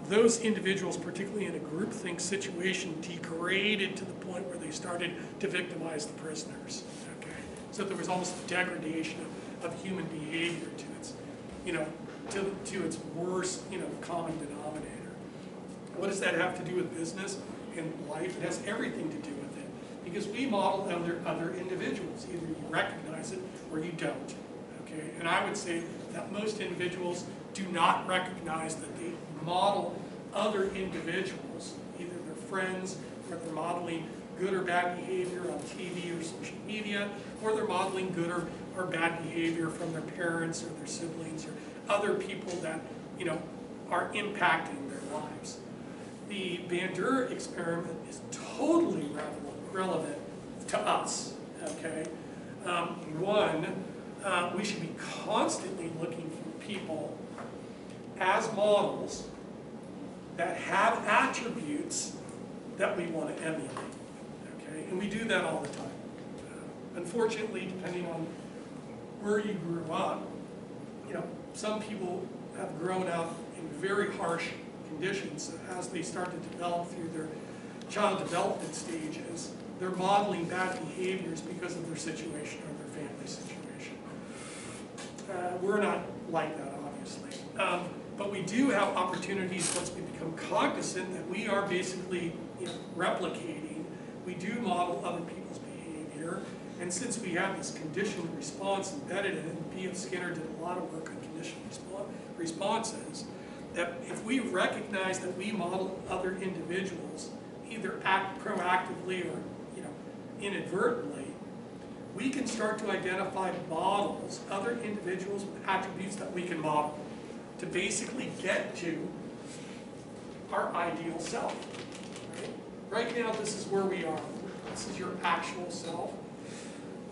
those individuals, particularly in a groupthink situation, degraded to the point where they started to victimize the prisoners. Okay, so there was almost a degradation of human behavior to its, to its worst, common denominator. What does that have to do with business and life? It has everything to do with it, because we model other individuals. Either you recognize it or you don't. Okay, and I would say that most individuals do not recognize that they model other individuals, either their friends, or they're modeling good or bad behavior on TV or social media, or they're modeling good or bad behavior from their parents or their siblings or other people that are impacting their lives. The Bandura experiment is totally relevant to us. Okay, we should be constantly looking for people as models that have attributes that we want to emulate. Okay, and we do that all the time. Unfortunately, depending on where you grew up, some people have grown up in very harsh conditions. So as they start to develop through their child development stages, they're modeling bad behaviors because of their situation or their family situation. We're not like that, obviously. But we do have opportunities once we become cognizant that we are basically replicating. We do model other people's behavior. And since we have this conditioned response embedded in it, and B.F. Skinner did a lot of work on conditioned responses, that if we recognize that we model other individuals, either act proactively or inadvertently, we can start to identify models, other individuals with attributes that we can model to basically get to our ideal self. Right now, this is where we are. This is your actual self.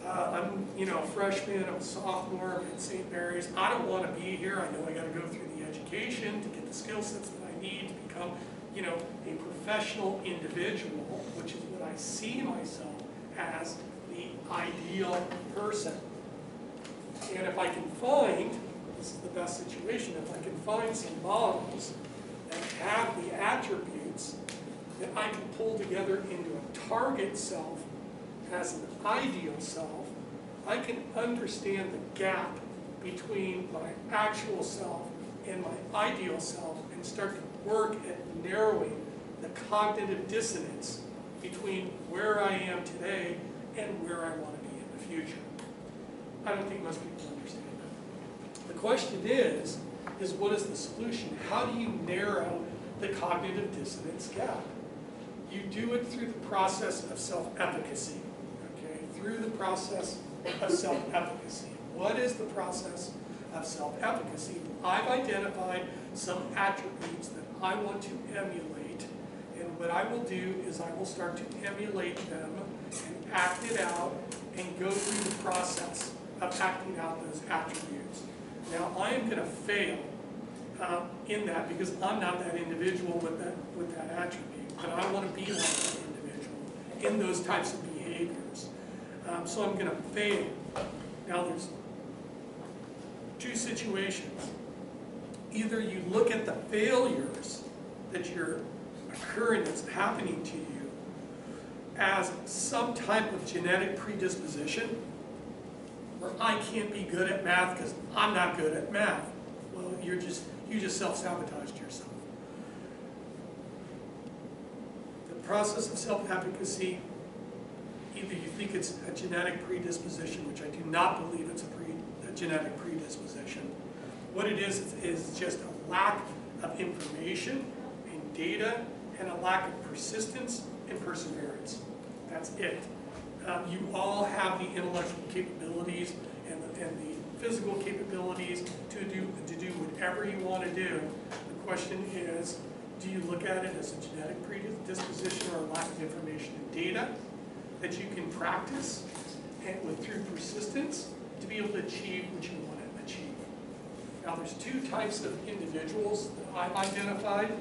I'm, a freshman, I'm a sophomore, I'm at St. Mary's. I don't want to be here. I know I got to go through the education to get the skill sets that I need to become, a professional individual, which is what I see myself as the ideal person. And if I can find, this is the best situation, if I can find some models that have the attributes that I can pull together into a target self as an ideal self, I can understand the gap between my actual self and my ideal self and start to work at narrowing the cognitive dissonance between where I am today and where I want to be in the future. I don't think most people understand that. The question is what is the solution? How do you narrow the cognitive dissonance gap? You do it through the process of self-efficacy, okay? Through the process of self-efficacy. What is the process of self-efficacy? I've identified some attributes that I want to emulate, and what I will do is I will start to emulate them and act it out and go through the process of acting out those attributes. Now, I am going to fail in that because I'm not that individual with that attribute, but I want to be like that individual in those types of behaviors. So I'm going to fail. Now, there's two situations. Either you look at the failures that you're occurring, that's happening to you, as some type of genetic predisposition, where I can't be good at math because I'm not good at math. Well, you just self-sabotaged yourself. The process of self-efficacy, either you think it's a genetic predisposition, which I do not believe it's a genetic predisposition. What it is just a lack of information and data and a lack of persistence and perseverance. That's it. You all have the intellectual capabilities and the physical capabilities to do whatever you want to do. The question is, do you look at it as a genetic predisposition or a lack of information and data that you can practice and through persistence to be able to achieve what you want to achieve? Now, there's two types of individuals that I've identified.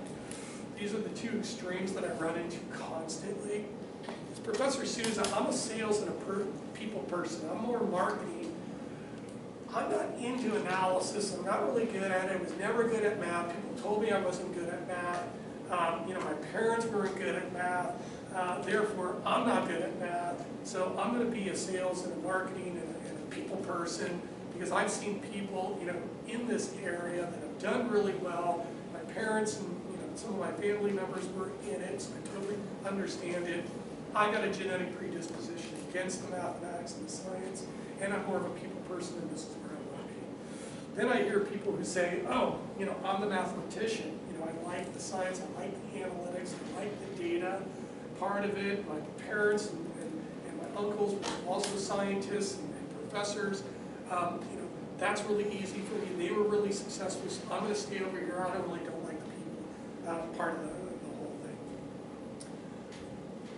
These are the two extremes that I run into constantly. As Professor Souza, I'm a sales and a people person. I'm more marketing. I'm not into analysis. I'm not really good at it. I was never good at math. People told me I wasn't good at math. My parents weren't good at math. Therefore, I'm not good at math. So I'm going to be a sales and a marketing and a people person because I've seen people, in this area that have done really well. My parents and some of my family members were in it, so I totally understand it. I got a genetic predisposition against the mathematics and the science, and I'm more of a people person, and this is where I want to be. Then I hear people who say, oh, I'm the mathematician. I like the science, I like the analytics, I like the data part of it. My parents and my uncles were also scientists and professors. That's really easy for me. They were really successful, so I'm going to stay over here. I really don't like the people part of the whole thing.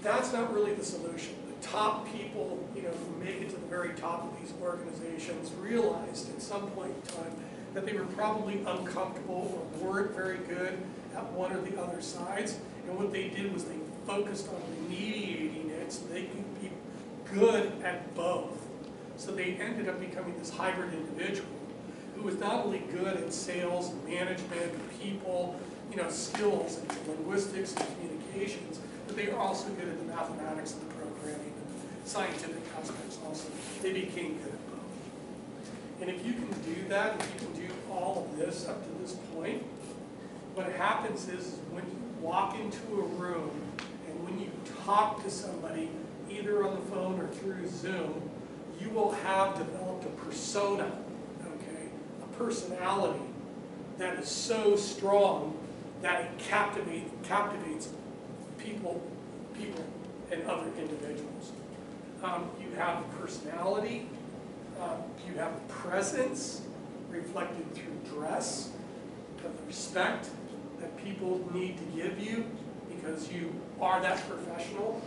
That's not really the solution. The top people, who make it to the very top of these organizations realized at some point in time that they were probably uncomfortable or weren't very good at one or the other sides. And what they did was they focused on remediating it so they could be good at both. So they ended up becoming this hybrid individual who was not only good at sales and management and people, skills and linguistics and communications, but they were also good at the mathematics and the programming and the scientific aspects also. They became good at both. And if you can do that, if you can do all of this up to this point, what happens is when you walk into a room and when you talk to somebody, either on the phone or through Zoom, you will have developed a persona, okay, a personality that is so strong that it captivates people and other individuals. You have a personality, you have a presence reflected through dress, the respect that people need to give you because you are that professional.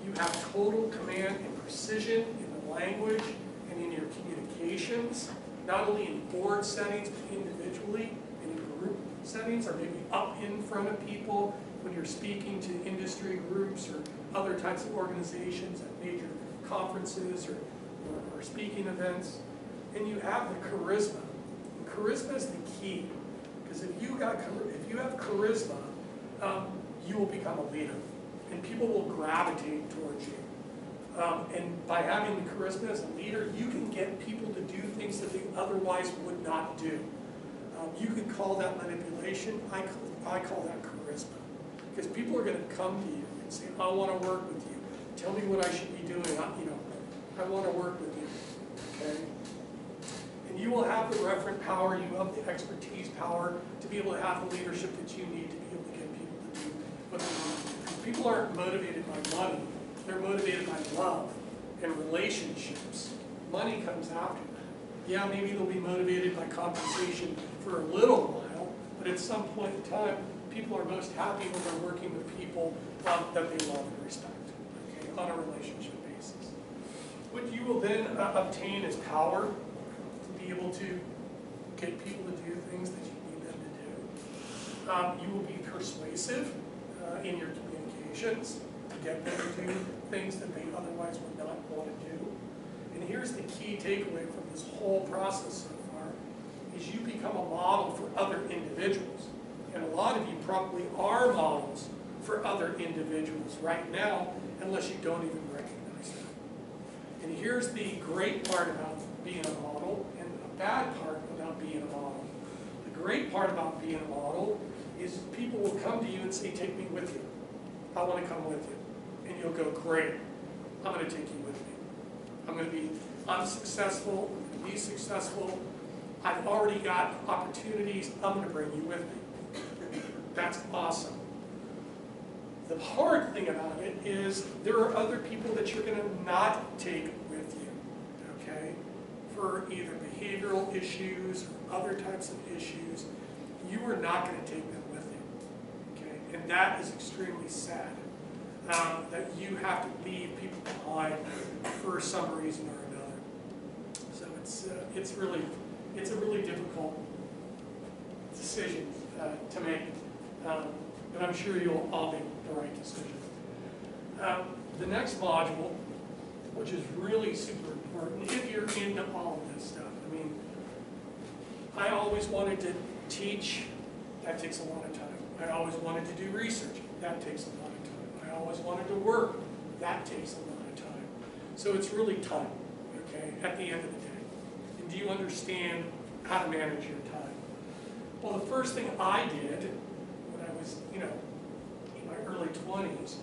You have total command and precision in the language and in your communications, not only in board settings, but individually and in group settings, or maybe up in front of people when you're speaking to industry groups or other types of organizations at major conferences or speaking events. And you have the charisma. And charisma is the key, because if you have charisma, you will become a leader. And people will gravitate towards you. And by having the charisma as a leader, you can get people to do things that they otherwise would not do. You could call that manipulation. I call that charisma. Because people are going to come to you and say, I want to work with you. Tell me what I should be doing. I want to work with you. Okay? And you will have the referent power, you have the expertise power to be able to have the leadership that you need to be able to get people to do what they want to do. People aren't motivated by money, they're motivated by love and relationships, money comes after that. Yeah, maybe they'll be motivated by compensation for a little while, but at some point in time, people are most happy when they're working with people that they love and respect, okay, on a relationship basis. What you will then obtain is power to be able to get people to do things that you need them to do. You will be persuasive in your communications to get them to do things that they otherwise would not want to do. And here's the key takeaway from this whole process so far, is you become a model for other individuals. And a lot of you probably are models for other individuals right now, unless you don't even recognize that. And here's the great part about being a model, and a bad part about being a model. The great part about being a model is people will come to you and say, take me with you. I want to come with you. And you'll go, great, I'm going to take you with me. I'm successful, I'm going to be successful. I've already got opportunities, I'm going to bring you with me. That's awesome. The hard thing about it is there are other people that you're going to not take with you, okay? For either behavioral issues or other types of issues, you are not going to take them with you, okay? And that is extremely sad, that you have to leave people behind for some reason or another. So it's a really difficult decision to make, but I'm sure you'll all make the right decision. The next module, which is really super important if you're into all of this stuff. I mean, I always wanted to teach, that takes a lot of time. I always wanted to do research, that takes a lot of time. I always wanted to work, that takes a lot of time. So it's really time, okay, at the end of the day. And do you understand how to manage your time? Well, the first thing I did when I was, in my early 20s,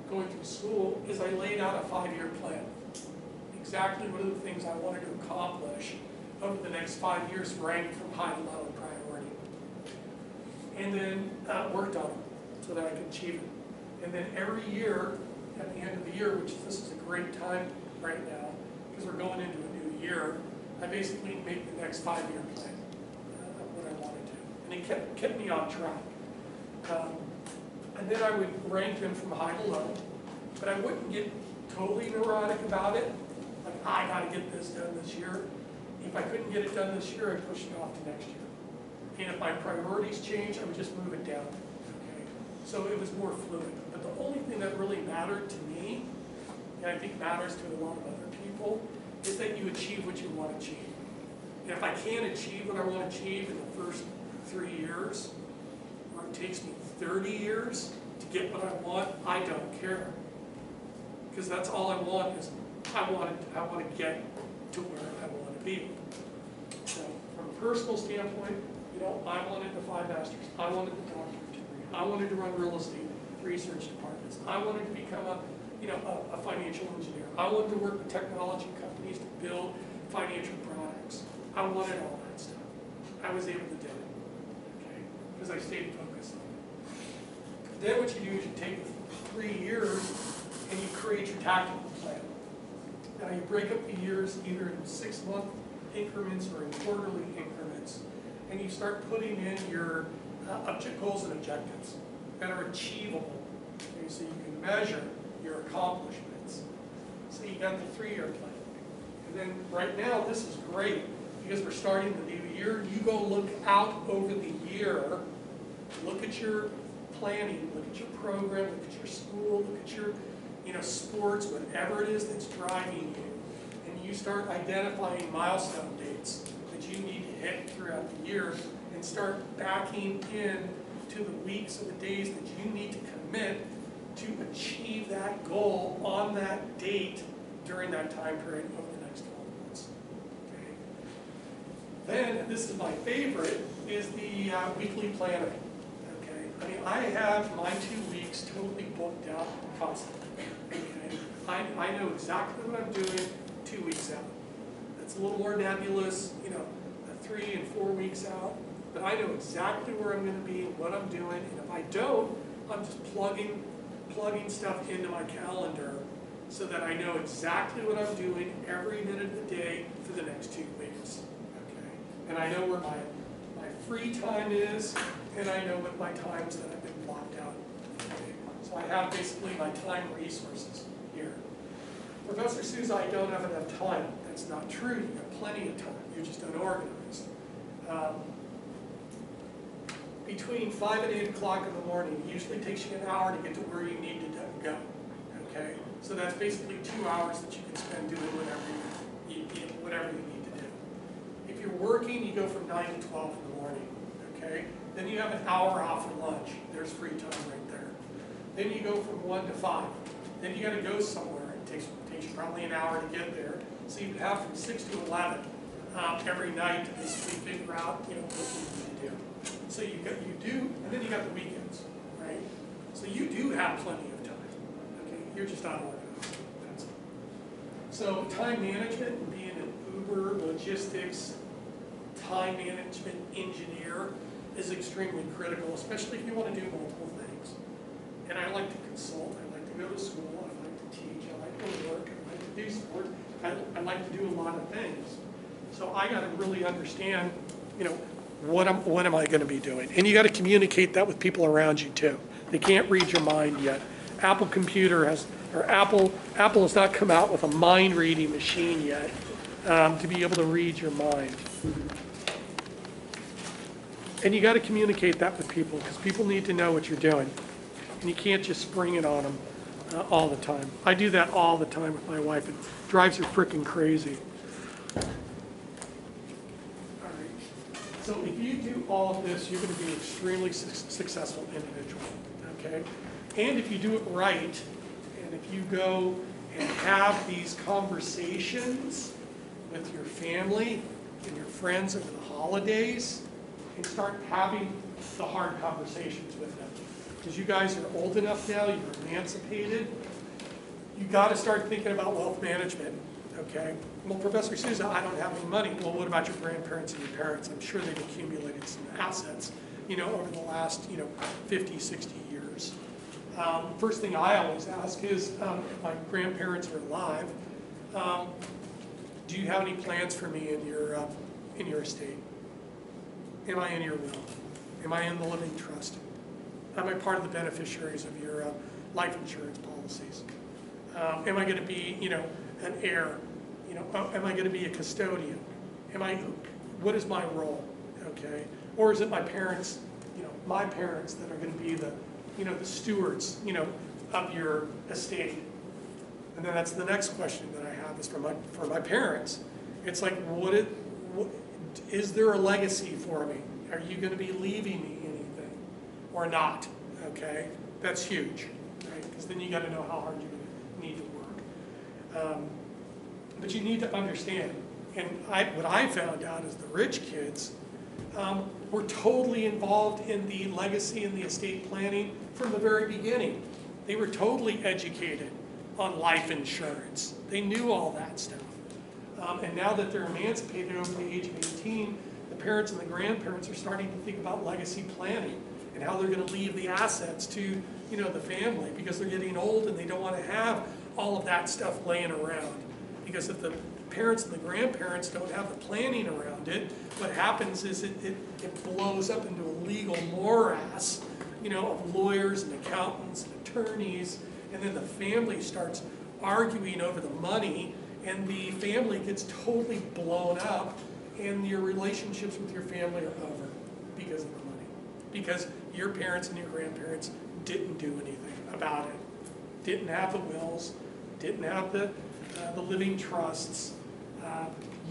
going through school, is I laid out a 5-year plan. Exactly what are the things I wanted to accomplish over the next 5 years, ranked from high to low in priority. And then worked on them so that I could achieve it. And then every year, at the end of the year, which this is a great time right now, because we're going into a new year, I basically make the next 5-year plan of what I want to do. And it kept me on track. And then I would rank them from high to low, but I wouldn't get totally neurotic about it. Like, I got to get this done this year. If I couldn't get it done this year, I'd push it off to next year. And if my priorities change, I would just move it down. Okay? So it was more fluid. But the only thing that really mattered to me, and I think matters to a lot of other people, is that you achieve what you want to achieve. And if I can't achieve what I want to achieve in the first 3 years, or it takes me 30 years to get what I want, I don't care. Because that's all I want is, I want to get to where I want to be. So from a personal standpoint, I wanted the 5 masters. I wanted the doctorate degree. I wanted to run real estate research departments. I wanted to become a financial engineer. I wanted to work with technology companies to build financial products. I wanted all that stuff. I was able to do it, okay, because I stayed focused on it. Then what you do is you take 3 years and you create your tactical plan. Now you break up the years either in 6-month increments or in quarterly increments, and you start putting in your goals and objectives that are achievable, okay, so you can measure your accomplishments. So you got the 3-year plan. And then right now, this is great because we're starting the new year. You go look out over the year, look at your planning, look at your program, look at your school, look at your sports, whatever it is that's driving you, and you start identifying milestone dates that you need to hit throughout the year, and start backing in to the weeks or the days that you need to commit to achieve that goal on that date during that time period over the next 12 months. Okay. Then, this is my favorite, is the weekly planning. Okay. I mean, I have my 2 weeks totally booked out constantly. Okay. I know exactly what I'm doing 2 weeks out. That's a little more nebulous, 3 and 4 weeks out, but I know exactly where I'm going to be and what I'm doing, and if I don't, I'm just plugging stuff into my calendar so that I know exactly what I'm doing every minute of the day for the next 2 weeks. Okay? And I know where my free time is, and I know what my times that I've been blocked out. Okay? So I have basically my time resources here. Professor Souza, I don't have enough time. That's not true. You have plenty of time. You're just unorganized. Between 5 and 8 o'clock in the morning, it usually takes you an hour to get to where you need to go. Okay? So that's basically 2 hours that you can spend doing whatever you need to do. If you're working, you go from 9 to 12 in the morning. Okay? Then you have an hour off for lunch. There's free time right there. Then you go from 1 to 5. Then you got to go somewhere. It takes you probably an hour to get there. So you have from 6 to 11 every night to basically figure out what you need to do. So you do, and then you got the weekends, right? So you do have plenty of time. Okay, you're just not organized. That's it. So time management and being an Uber logistics time management engineer is extremely critical, especially if you want to do multiple things. And I like to consult. I like to go to school. I like to teach. I like to work. I like to do sport. I like to do a lot of things. So I got to really understand, what am I going to be doing? And you got to communicate that with people around you too. They can't read your mind yet. Apple has not come out with a mind reading machine yet to be able to read your mind. And you got to communicate that with people because people need to know what you're doing. And you can't just spring it on them all the time. I do that all the time with my wife. It drives her freaking crazy. So if you do all of this, you're going to be an extremely successful individual, okay? And if you do it right, and if you go and have these conversations with your family and your friends over the holidays, and start having the hard conversations with them. Because you guys are old enough now, you're emancipated, you got to start thinking about wealth management. Okay, well, Professor Souza, I don't have any money. Well, what about your grandparents and your parents? I'm sure they've accumulated some assets, over the last, 50, 60 years. First thing I always ask is, if my grandparents are alive, do you have any plans for me in your estate? Am I in your will? Am I in the living trust? Am I part of the beneficiaries of your life insurance policies? Am I going to be, an heir? Am I going to be a custodian? What is my role? Okay, or is it my parents? My parents that are going to be the, the stewards, of your estate. And then that's the next question that I have is for my parents. It's like, is there a legacy for me? Are you going to be leaving me anything or not? Okay, that's huge, right? Because then you got to know how hard you're going to need to work. But you need to understand, and what I found out is the rich kids were totally involved in the legacy and the estate planning from the very beginning. They were totally educated on life insurance. They knew all that stuff. And now that they're emancipated over the age of 18, the parents and the grandparents are starting to think about legacy planning and how they're going to leave the assets to, the family because they're getting old and they don't want to have all of that stuff laying around. Because if the parents and the grandparents don't have the planning around it, what happens is it blows up into a legal morass, of lawyers and accountants and attorneys, and then the family starts arguing over the money, and the family gets totally blown up, and your relationships with your family are over because of the money. Because your parents and your grandparents didn't do anything about it. Didn't have the wills, didn't have the living trusts.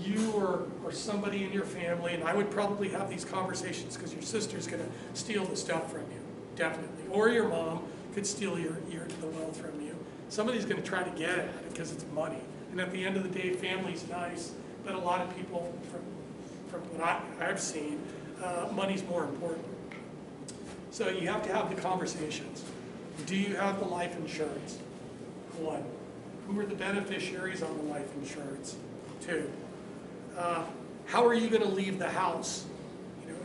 You or somebody in your family, and I would probably have these conversations because your sister's going to steal the stuff from you, definitely. Or your mom could steal the wealth from you. Somebody's going to try to get at it because it's money. And at the end of the day, family's nice, but a lot of people, from what I've seen, money's more important. So you have to have the conversations. Do you have the life insurance? 1. Who are the beneficiaries on the life insurance? 2. How are you going to leave the house?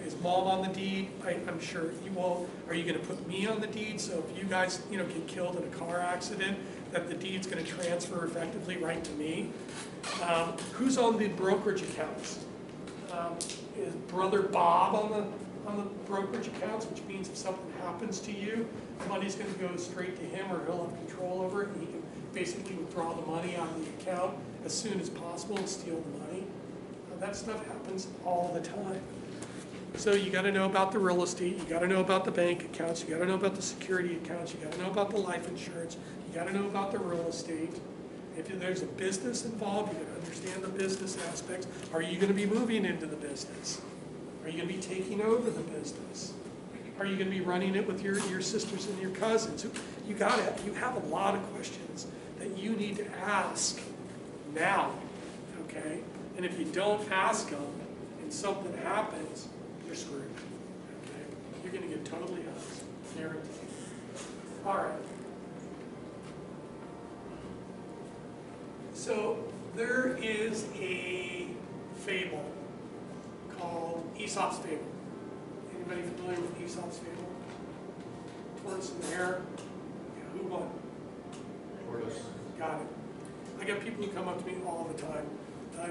is mom on the deed? I'm sure you won't. Are you going to put me on the deed? So if you guys, get killed in a car accident, that the deed's going to transfer effectively right to me. Who's on the brokerage accounts? Is Brother Bob on the brokerage accounts, which means if something happens to you, the money's going to go straight to him, or he'll have control over it, and he can basically withdraw the money out of the account as soon as possible and steal the money. That stuff happens all the time. So you got to know about the real estate, you got to know about the bank accounts, you got to know about the security accounts, you got to know about the life insurance, you got to know about the real estate. If there's a business involved, you got to understand the business aspects. Are you going to be moving into the business? Are you going to be taking over the business? Are you going to be running it with your sisters and your cousins? You have a lot of questions that you need to ask now, okay? And if you don't ask them and something happens, you're screwed, okay? You're going to get totally hosed, guaranteed. All right. So there is a fable called Aesop's Fable. Anybody familiar with Aesop's Fable? Tortoise and the hare? Yeah, who won? Tortoise. Got it. I get people who come up to me all the time.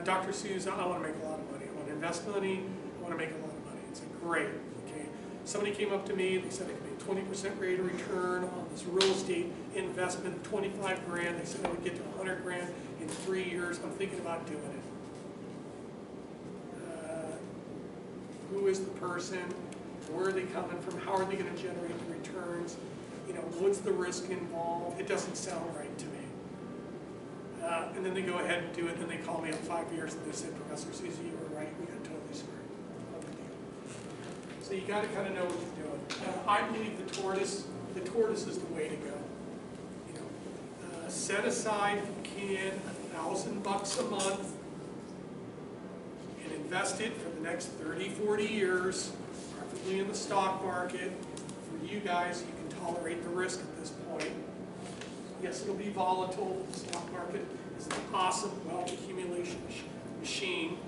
Dr. Souza, I want to make a lot of money. I want to invest money. I want to make a lot of money. It's like, great. Okay. Somebody came up to me. They said I could make 20% rate of return on this real estate investment, 25 grand. They said I would get to 100 grand in 3 years. I'm thinking about doing it. Who is the person? Where are they coming from? How are they going to generate the returns? What's the risk involved? It doesn't sound right to me. And then they go ahead and do it, and then they call me in 5 years and they say, Professor Souza, you were right, we got totally screwed. No big deal. So you got to kind of know what you're doing. I believe the tortoise is the way to go. Set aside, if you can, $1,000 a month and invest it for the next 30, 40 years, preferably in the stock market. For you guys, you can tolerate the risk at this point. Yes, it'll be volatile. The stock market is an awesome wealth accumulation machine.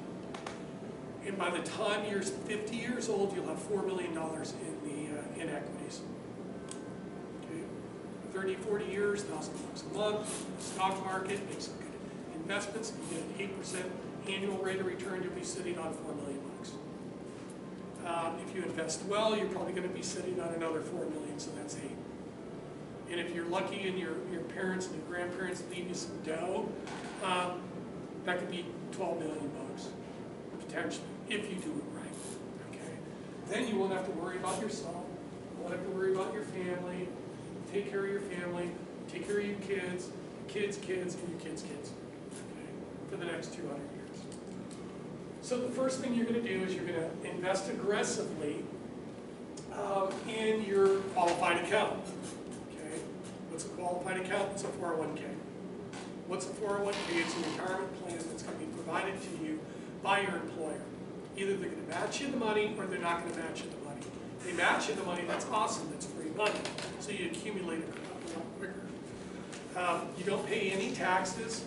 And by the time you're 50 years old, you'll have $4 million in equities. Okay, 30, 40 years, $1,000 a month. The stock market makes some good investments. You get an 8% annual rate of return. You'll be sitting on $4 million. If you invest well, you're probably going to be sitting on another $4 million, so that's 8. And if you're lucky and your parents and your grandparents leave you some dough, that could be $12 million, potentially, if you do it right, okay? Then you won't have to worry about yourself, you won't have to worry about your family, take care of your family, take care of your kids, and your kids' kids, okay, for the next 200 years. So the first thing you're going to do is you're going to invest aggressively in your qualified account. What's a qualified account? It's a 401k. What's a 401k? It's a retirement plan that's going to be provided to you by your employer. Either they're going to match you the money or they're not going to match you the money. If they match you the money, that's awesome. That's free money. So you accumulate it a lot quicker. You don't pay any taxes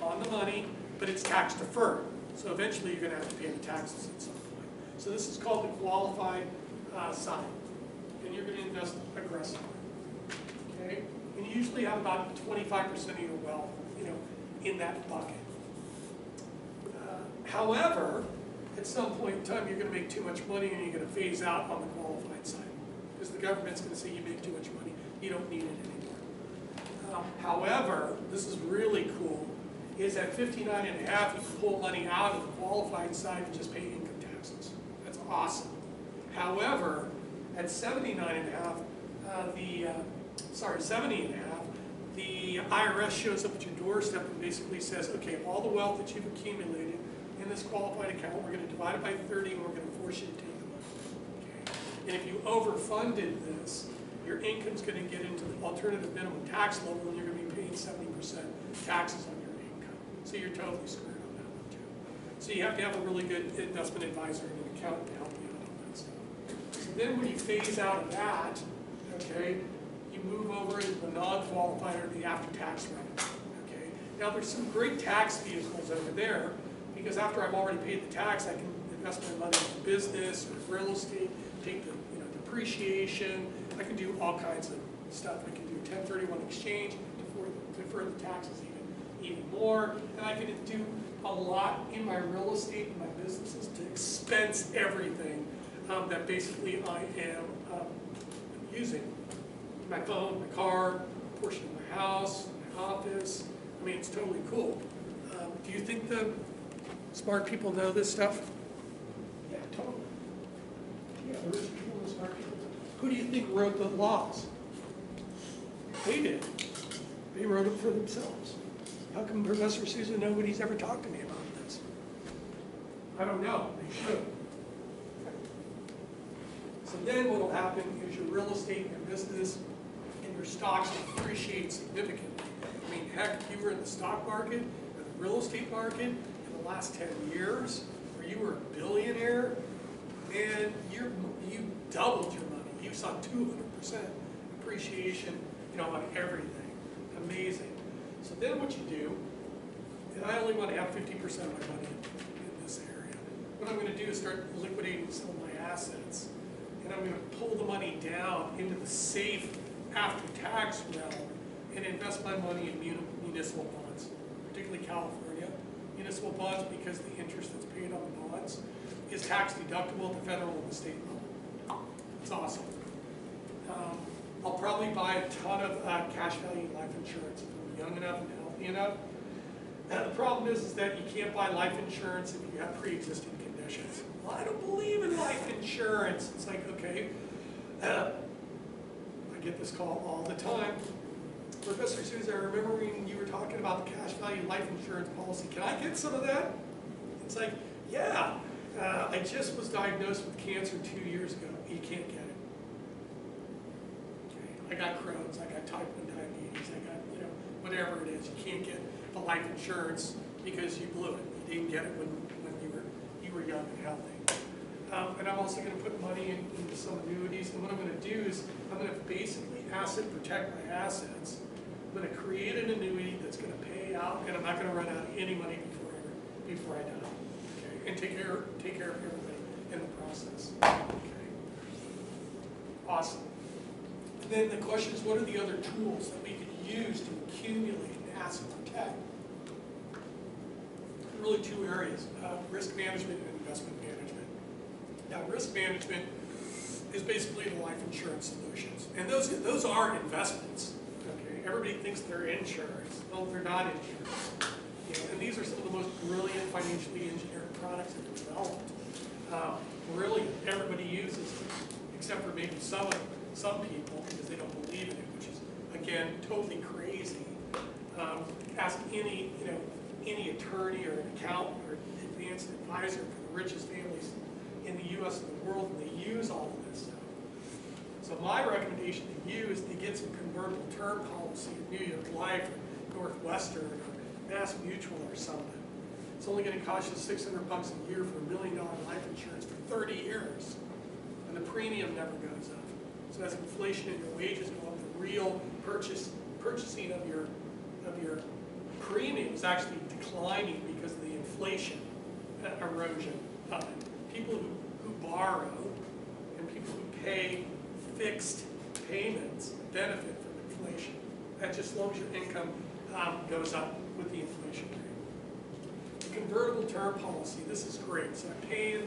on the money, but it's tax deferred. So eventually you're going to have to pay the taxes at some point. So this is called the qualified side. And you're going to invest aggressively. Okay? And you usually have about 25% of your wealth, in that bucket. However, at some point in time, you're going to make too much money and you're going to phase out on the qualified side. Because the government's going to say you make too much money, you don't need it anymore. However, this is really cool, is at 59 and a half, you can pull money out of the qualified side and just pay income taxes. That's awesome. However, at 79 and a half, 70 and a half, the IRS shows up at your doorstep and basically says, okay, all the wealth that you've accumulated in this qualified account, we're going to divide it by 30 and we're going to force you to take the money. Okay? And if you overfunded this, your income's going to get into the alternative minimum tax level and you're going to be paying 70% taxes on your income. So you're totally screwed on that one too. So you have to have a really good investment advisor and an accountant to help you out on that stuff. So then when you phase out of that, okay, you move over into the non-qualified or the after-tax rate. Okay. Now there's some great tax vehicles over there because after I've already paid the tax, I can invest my money in business or real estate, take the depreciation. I can do all kinds of stuff. I can do 1031 exchange, defer the taxes even more, and I can do a lot in my real estate and my businesses to expense everything that basically I am using. My phone, my car, a portion of my house, my office. I mean, it's totally cool. Do you think the smart people know this stuff? Yeah, totally. Yeah, the rich people and the smart people. Who do you think wrote the laws? They did. They wrote them for themselves. How come Professor Souza, nobody's ever talked to me about this? I don't know. They should. So then what will happen is your real estate and your business and your stocks will appreciate significantly. I mean, heck, if you were in the stock market or the real estate market in the last 10 years, or you were a billionaire, and you doubled your money. You saw 200% appreciation, on everything. Amazing. So then what you do, and I only want to have 50% of my money in this area. What I'm going to do is start liquidating some of my assets, and I'm going to pull the money down into the safe after-tax realm and invest my money in municipal bonds, particularly California municipal bonds, because the interest that's paid on the bonds is tax deductible at the federal and the state level. It's awesome. I'll probably buy a ton of cash value life insurance if I'm young enough and healthy enough. And the problem is that you can't buy life insurance if you have pre-existing conditions. Well, I don't believe in life insurance. It's like, okay, I get this call all the time. Professor Souza, I remember when you were talking about the cash value life insurance policy. Can I get some of that? It's like, yeah, I just was diagnosed with cancer 2 years ago. You can't get it. I got Crohn's, I got type 1 diabetes, I got, whatever it is. You can't get the life insurance because you blew it. You didn't get it when you were young and healthy. And I'm also going to put money into some annuities. And what I'm going to do is I'm going to basically asset protect my assets. I'm going to create an annuity that's going to pay out, and I'm not going to run out of any money before I die. Okay? And take care of everything in the process. Okay? Awesome. And then the question is, what are the other tools that we could use to accumulate and asset protect? Really two areas, risk management and investment management. Now, risk management is basically the life insurance solutions. And those are investments. Okay? Everybody thinks they're insurance. No, they're not insurance. And these are some of the most brilliant financially engineered products that are developed. Brilliant. Everybody uses them, except for maybe some people, because they don't believe in it, which is, again, totally crazy. Ask any attorney or an accountant or advanced advisor for the richest families in the U.S. and the world, and they use all of this stuff. So my recommendation to you is to get some convertible term policy at New York Life or Northwestern or Mass Mutual or something. It's only going to cost you $600 a year for $1 million life insurance for 30 years, and the premium never goes up. So as inflation and your wages go up, the real purchasing of your premium is actually declining because of the inflation erosion of it. People who borrow and people who pay fixed payments benefit from inflation. That's just as long as your income goes up with the inflation rate. The convertible term policy, this is great. So I'm paying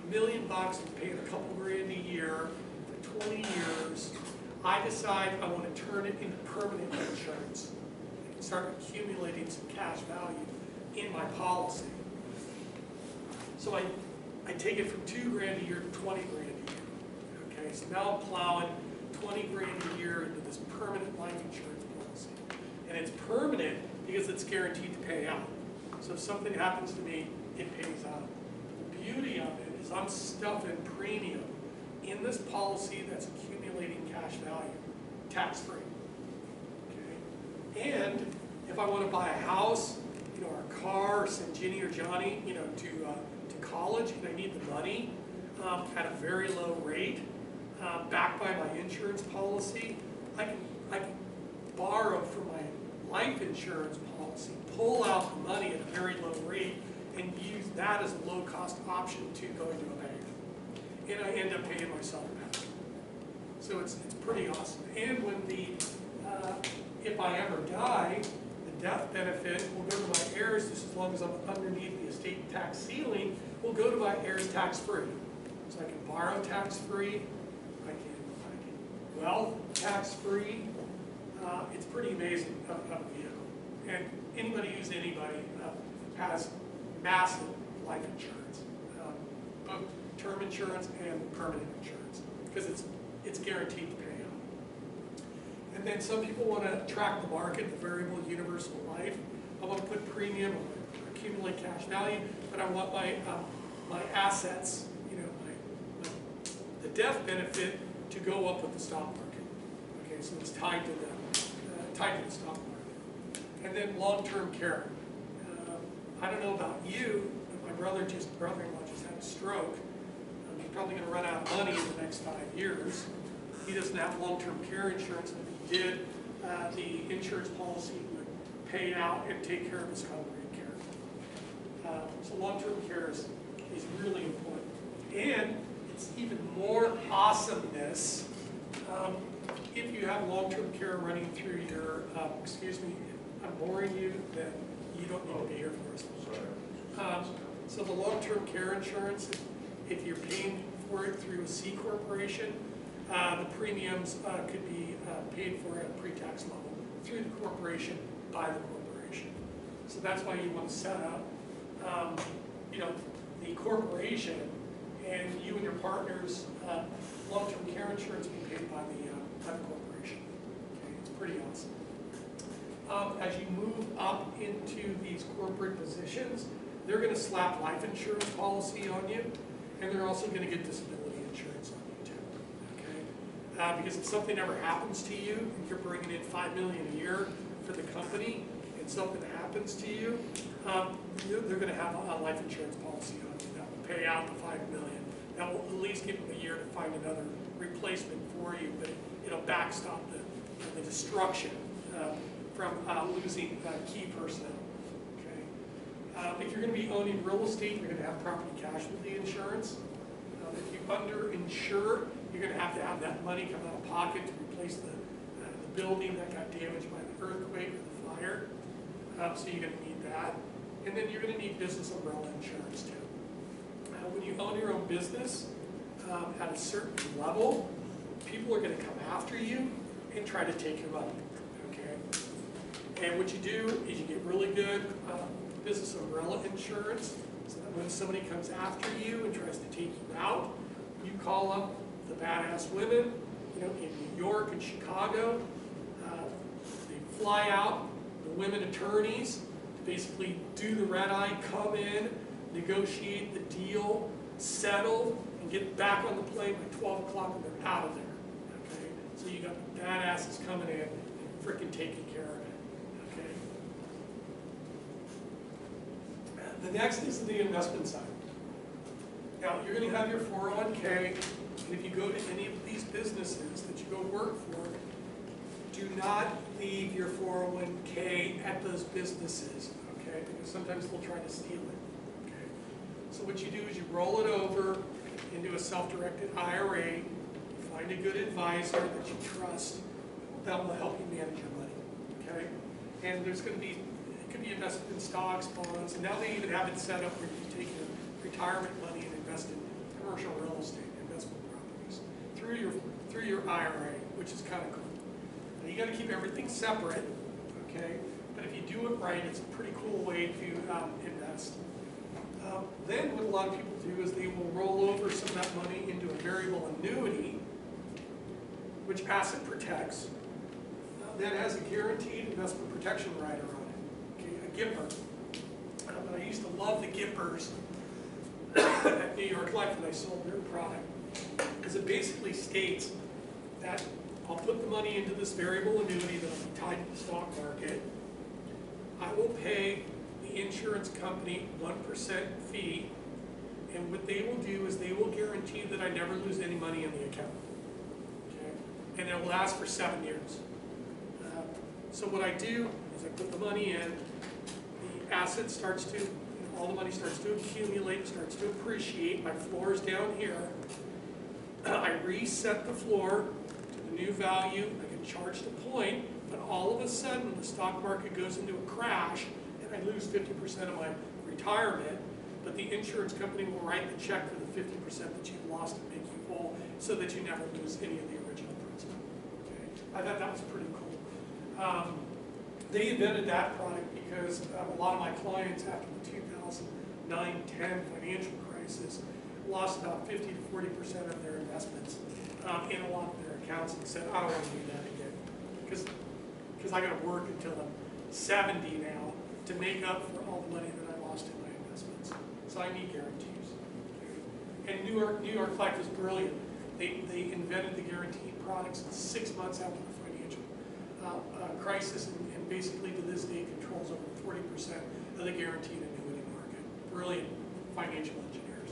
$1 million, I'm paying a couple grand a year for 20 years. I decide I want to turn it into permanent insurance. I can start accumulating some cash value in my policy. So I take it from $2 grand a year to 20 grand a year. Okay, so now I'm plowing 20 grand a year into this permanent life insurance policy. And it's permanent because it's guaranteed to pay out. So if something happens to me, it pays out. The beauty of it is I'm stuffing premium in this policy that's accumulating cash value, tax-free. Okay? And if I want to buy a house, or a car, or send Ginny or Johnny, to college, and I need the money at a very low rate, backed by my insurance policy, I can borrow from my life insurance policy, pull out the money at a very low rate, and use that as a low-cost option to going to a bank. And I end up paying myself back. So it's pretty awesome. And when if I ever die, the death benefit will go to my heirs, just as long as I'm underneath the estate tax ceiling, will go to my heirs tax-free. So I can borrow tax-free, I can wealth tax-free. It's pretty amazing of a vehicle. And anybody who's anybody has massive life insurance, both term insurance and permanent insurance, because it's guaranteed to pay out. And then some people want to track the market, the variable universal life. I want to put premium, I want to accumulate cash value, but I want my assets, the death benefit to go up with the stock market. Okay, so it's tied to the stock market. And then long-term care. I don't know about you, but my brother-in-law just had a stroke. He's probably going to run out of money in the next 5 years. He doesn't have long-term care insurance, and if he did, the insurance policy would pay out and take care of his congregate care. So long-term care is really important. And it's even more awesomeness if you have long-term care running through your, excuse me, I'm boring you, then you don't need to be here for us. So the long-term care insurance, if you're paying for it through a C corporation, the premiums could be paid for at a pre-tax level through the corporation by the corporation. So that's why you want to set up, the corporation and you and your partners' long-term care insurance be paid by the corporation. Okay, it's pretty awesome. As you move up into these corporate positions, they're going to slap life insurance policy on you, and they're also going to get disability insurance on you too. Okay, because if something ever happens to you, and you're bringing in $5 million a year for the company, and something happens to you, they're going to have a life insurance policy on you that will pay out the $5 million. That will at least give them a year to find another replacement for you, but it'll backstop the destruction from losing key personnel. Okay. If you're going to be owning real estate, you're going to have property casualty insurance. If you underinsure, you're going to have that money come out of pocket to replace the building that got damaged by the earthquake or the fire. So you're going to need that. And then you're going to need business umbrella insurance too. When you own your own business, at a certain level, people are going to come after you and try to take your money. Okay. And what you do is you get really good business umbrella insurance, so that when somebody comes after you and tries to take you out, you call up the badass women, in New York and Chicago. They fly out the women attorneys to basically do the red eye, come in, negotiate the deal, settle, and get back on the plane by 12 o'clock and they're out of there. Okay? So you got the badasses coming in and freaking taking care of it. Okay? The next is the investment side. Now, you're going to have your 401k, and if you go to any of these businesses that you go work for, do not leave your 401k at those businesses, okay? Because sometimes they'll try to steal it. So what you do is you roll it over into a self-directed IRA, you find a good advisor that you trust that will help you manage your money, okay? And there's going to be, it could be invested in stocks, bonds, and now they even have it set up where you can take your retirement money and invest in commercial real estate investment properties through your IRA, which is kind of cool. Now you got to keep everything separate, okay? But if you do it right, it's a pretty cool way to invest. Then what a lot of people do is they will roll over some of that money into a variable annuity, which asset protects. That has a guaranteed investment protection rider on it, okay, a GIPR. And I used to love the GIPRs at New York Life when I sold their product, because it basically states that I'll put the money into this variable annuity that will be tied to the stock market. I will pay the insurance company 1% fee, and what they will do is they will guarantee that I never lose any money in the account. Okay? And it will last for 7 years. So what I do is I put the money in, the asset starts to all the money starts to accumulate, starts to appreciate, my floor is down here. I reset the floor to the new value, I get charged a point, but all of a sudden the stock market goes into a crash and I lose 50% of my retirement, but the insurance company will write the check for the 50% that you lost and make you whole so that you never lose any of the original principal. Okay? I thought that was pretty cool. They invented that product because a lot of my clients after the 2009-10 financial crisis lost about 50 to 40% of their investments in a lot of their accounts and said, I don't want to do that again because I got to work until I'm 70 now to make up for all the money that I lost in my investments. So I need guarantees. Okay? And New York Life is brilliant. They invented the guaranteed products 6 months after the financial crisis, and basically to this day controls over 40% of the guaranteed annuity market. Brilliant financial engineers.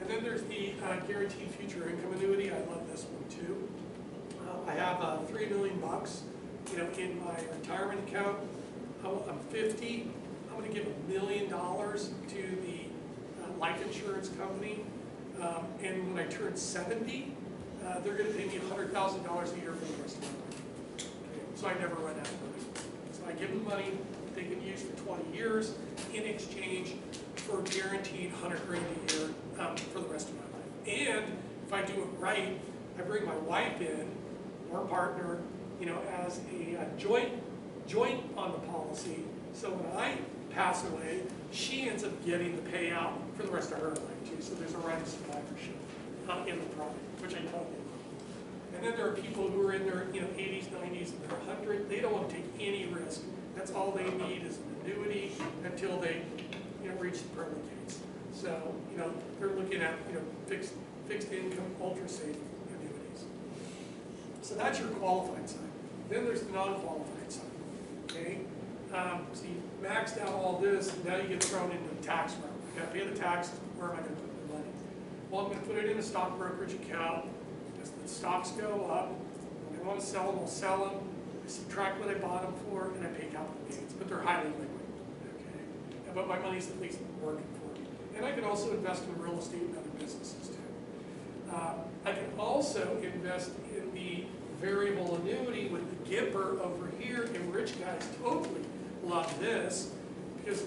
And then there's the guaranteed future income annuity. I love this one too. I have $3 million, in my retirement account. I'm 50. I'm going to give $1 million to the life insurance company, and when I turn 70, they're going to pay me $100,000 a year for the rest of my life. Okay. So I never run out of money. So I give them money they can use for 20 years in exchange for guaranteed $100 grand a year for the rest of my life. And if I do it right, I bring my wife in, or partner, as a joint on the policy. So when I pass away, she ends up getting the payout for the rest of her life too. So there's a right of survivorship in the product, which I totally love. And then there are people who are in their 80s, 90s, and they're 100. They don't want to take any risk. That's all they need is an annuity until they reach the pearly gates. So they're looking at fixed income, ultra safe annuities. So that's your qualified side. Then there's the non-qualified side. Okay. So you maxed out all this, and now you get thrown into the tax realm. You got to pay the taxes. Where am I going to put the money? Well, I'm going to put it in a stock brokerage account. As the stocks go up, when I want to sell them, I'll sell them. I subtract what I bought them for, and I pay capital gains. But they're highly liquid. Okay. But my money's at least working for me. And I can also invest in real estate and other businesses too. I can also invest in the variable annuity with the Gipper over here, and rich guys totally love this because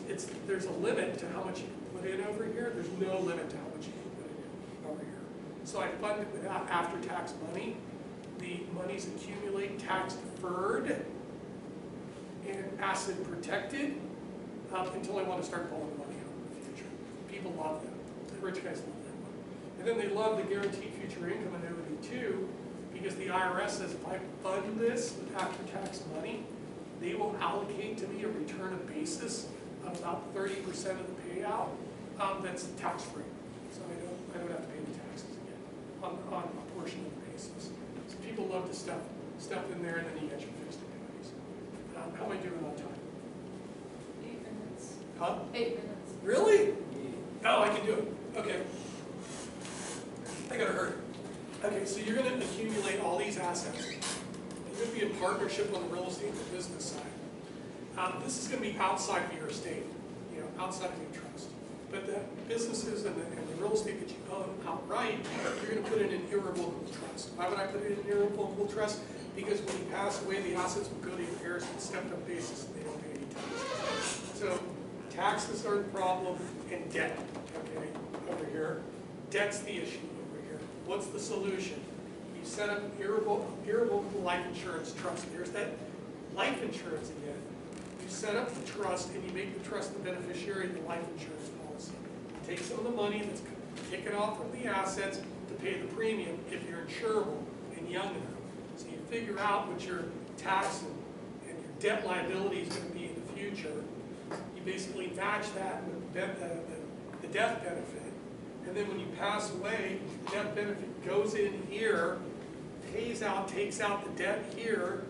there's a limit to how much you can put in over here. There's no limit to how much you can put in over here. So I fund it with after-tax money. The monies accumulate tax deferred and asset protected until I want to start pulling money out in the future. People love that. The rich guys love that one. And then they love the guaranteed future income annuity too, because the IRS says if I fund this with after-tax money, they will allocate to me a return of basis of about 30% of the payout that's tax-free. So I don't have to pay the taxes again on a portion of the basis. So people love to stuff in there, and then you get your fixed annuities. How am I doing on time? 8 minutes. Huh? 8 minutes. Really? Oh, I can do it. Okay. I gotta hurry. Okay, so you're going to accumulate all these assets. You're going to be in partnership on the real estate and the business side. This is going to be outside of your estate, outside of your trust. But the businesses and the real estate that you own outright, you're going to put it in irrevocable trust. Why would I put it in irrevocable trust? Because when you pass away, the assets will go to your heirs on a stepped-up basis, and they don't pay any taxes. So taxes are the problem, and debt. Okay, over here, debt's the issue. What's the solution? You set up an irrevocable life insurance trust. There's that life insurance again. You set up the trust and you make the trust the beneficiary of the life insurance policy. You take some of the money that's taken off from the assets to pay the premium if you're insurable and young enough. So you figure out what your tax and your debt liability is going to be in the future. You basically match that with the death benefit. And then when you pass away, the death benefit goes in here, pays out, takes out the debt here,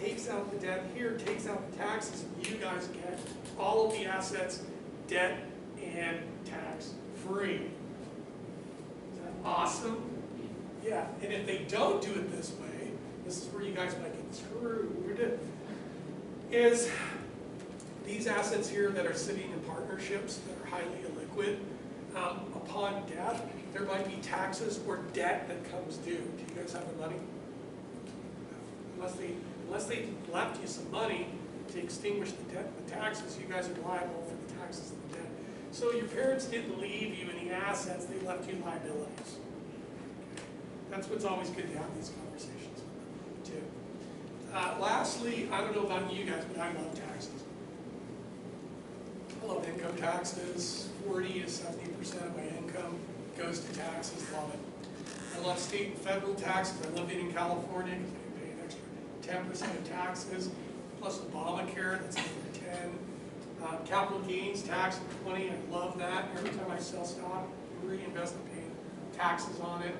takes out the debt here, takes out the taxes, and you guys get all of the assets, debt, and tax-free. Is that awesome? Yeah, and if they don't do it this way, this is where you guys might get screwed, is These assets here that are sitting in partnerships that are highly illiquid, upon death, there might be taxes or debt that comes due. Do you guys have the money? Unless they left you some money to extinguish the debt and the taxes, you guys are liable for the taxes and the debt. So your parents didn't leave you any assets, they left you liabilities. That's what's always good to have these conversations with them, too. Lastly, I don't know about you guys, but I love taxes. I love income taxes. 40 to 70% of my income goes to taxes. Love it. I love state and federal taxes. I love being in California because I can pay an extra 10% of taxes, plus Obamacare, that's another 10. Capital gains tax of 20, I love that. Every time I sell stock, reinvest, I pay taxes on it.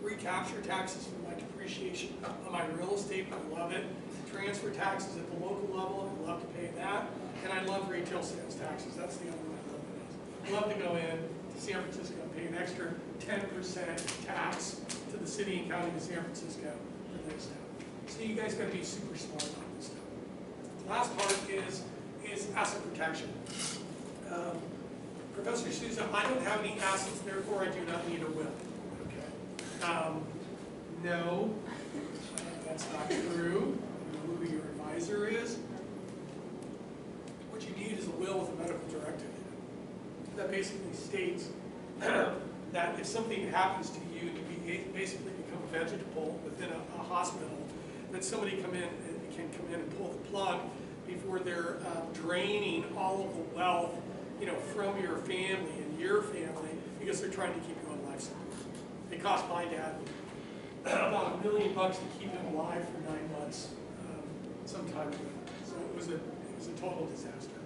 Recapture taxes from my depreciation on my real estate, I love it. Transfer taxes at the local level, I love to pay that. And I love retail sales taxes, that's the other one I love the most. I love to go in to San Francisco and pay an extra 10% tax to the city and county of San Francisco for this stuff. So you guys gotta be super smart on this stuff. The last part is asset protection. Professor Souza, I don't have any assets, therefore I do not need a will. No, that's not true. You know who your advisor is. What you need is a will with a medical directive in it. That basically states that if something happens to you and you basically become a vegetable within a hospital, that somebody can come in and pull the plug before they're draining all of the wealth, you know, from your family and your family because they're trying to keep you on life support. It cost my dad about $1 million to keep him alive for 9 months some time ago. So it was a total disaster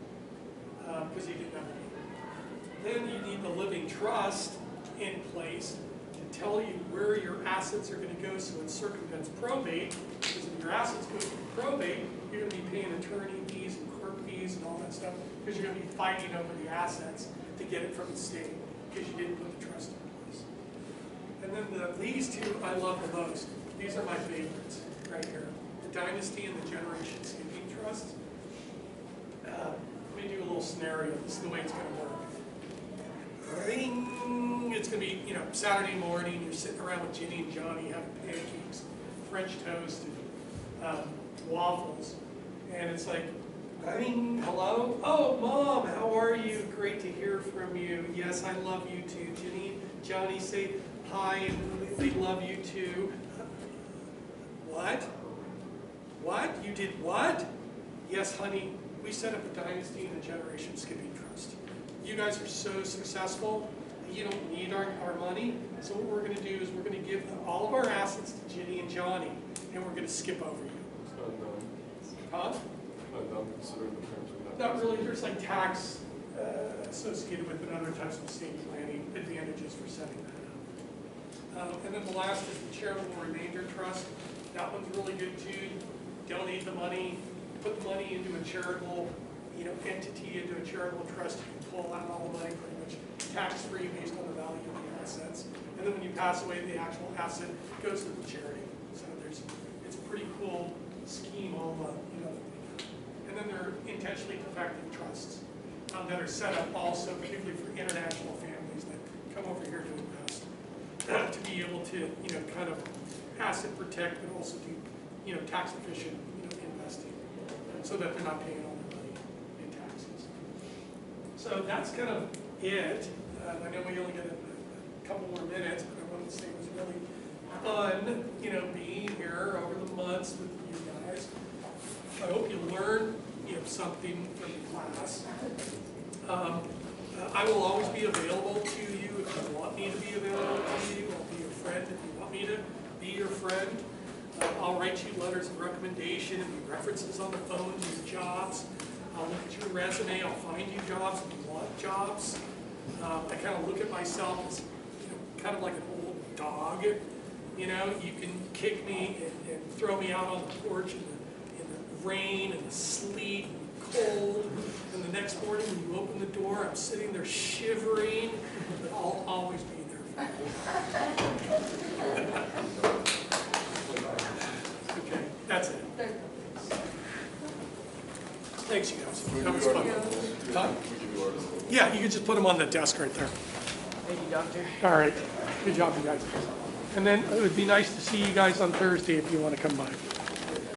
because he didn't have any. Then you need the living trust in place to tell you where your assets are going to go so it circumvents probate. Because if your assets go through probate, you're going to be paying attorney fees and court fees and all that stuff because you're going to be fighting over the assets to get it from the state because you didn't put the trust in place. And then these two I love the most. These are my favorites right here. The Dynasty and the Generation Skipping Trust. Let me do a little scenario. This is the way it's going to work. Ring. It's going to be, you know, Saturday morning. You're sitting around with Ginny and Johnny having pancakes, French toast, and waffles. And it's like, ring. Hello? Oh, Mom, how are you? Great to hear from you. Yes, I love you too. Ginny, Johnny say hi, and they love you too. What? What? You did what? Yes, honey, we set up a Dynasty and a Generation Skipping Trust. You guys are so successful, you don't need our money. So what we're going to do is we're going to give all of our assets to Ginny and Johnny, and we're going to skip over you. It's not done. Huh? Not done considering the terms of that. Not really. There's like tax associated with it, other types of estate planning advantages for setting that up. And then the last is the Charitable Remainder Trust. That one's really good too. Donate the money, put the money into a charitable, you know, entity, into a charitable trust. You can pull out all the money pretty much tax-free based on the value of the assets. And then when you pass away, the actual asset goes to the charity. So it's a pretty cool scheme, all you know. And then there are intentionally defective trusts that are set up also, particularly for international families that come over here to invest, to be able to, you know, kind of asset protect, but also do, you know, tax efficient, you know, investing, so that they're not paying all their money in taxes. So that's kind of it. I know we only got a couple more minutes, but I wanted to say it was really fun, you know, being here over the months with you guys. I hope you learned, you know, something from the class. I will always be available to you if you want me to be available to you. I'll be your friend if you want me to be your friend. I'll write you letters of recommendation and references on the phone to your jobs. I'll look at your resume. I'll find you jobs if you want jobs. I kind of look at myself as, you know, kind of like an old dog. You know, you can kick me and throw me out on the porch in the rain and the sleet and the cold. And the next morning when you open the door, I'm sitting there shivering, but I'll always be there for you. Okay, that's it. Thanks, you guys. That was fun. Huh? Yeah, you can just put them on the desk right there. Thank you, doctor. All right, good job, you guys. And then it would be nice to see you guys on Thursday if you want to come by.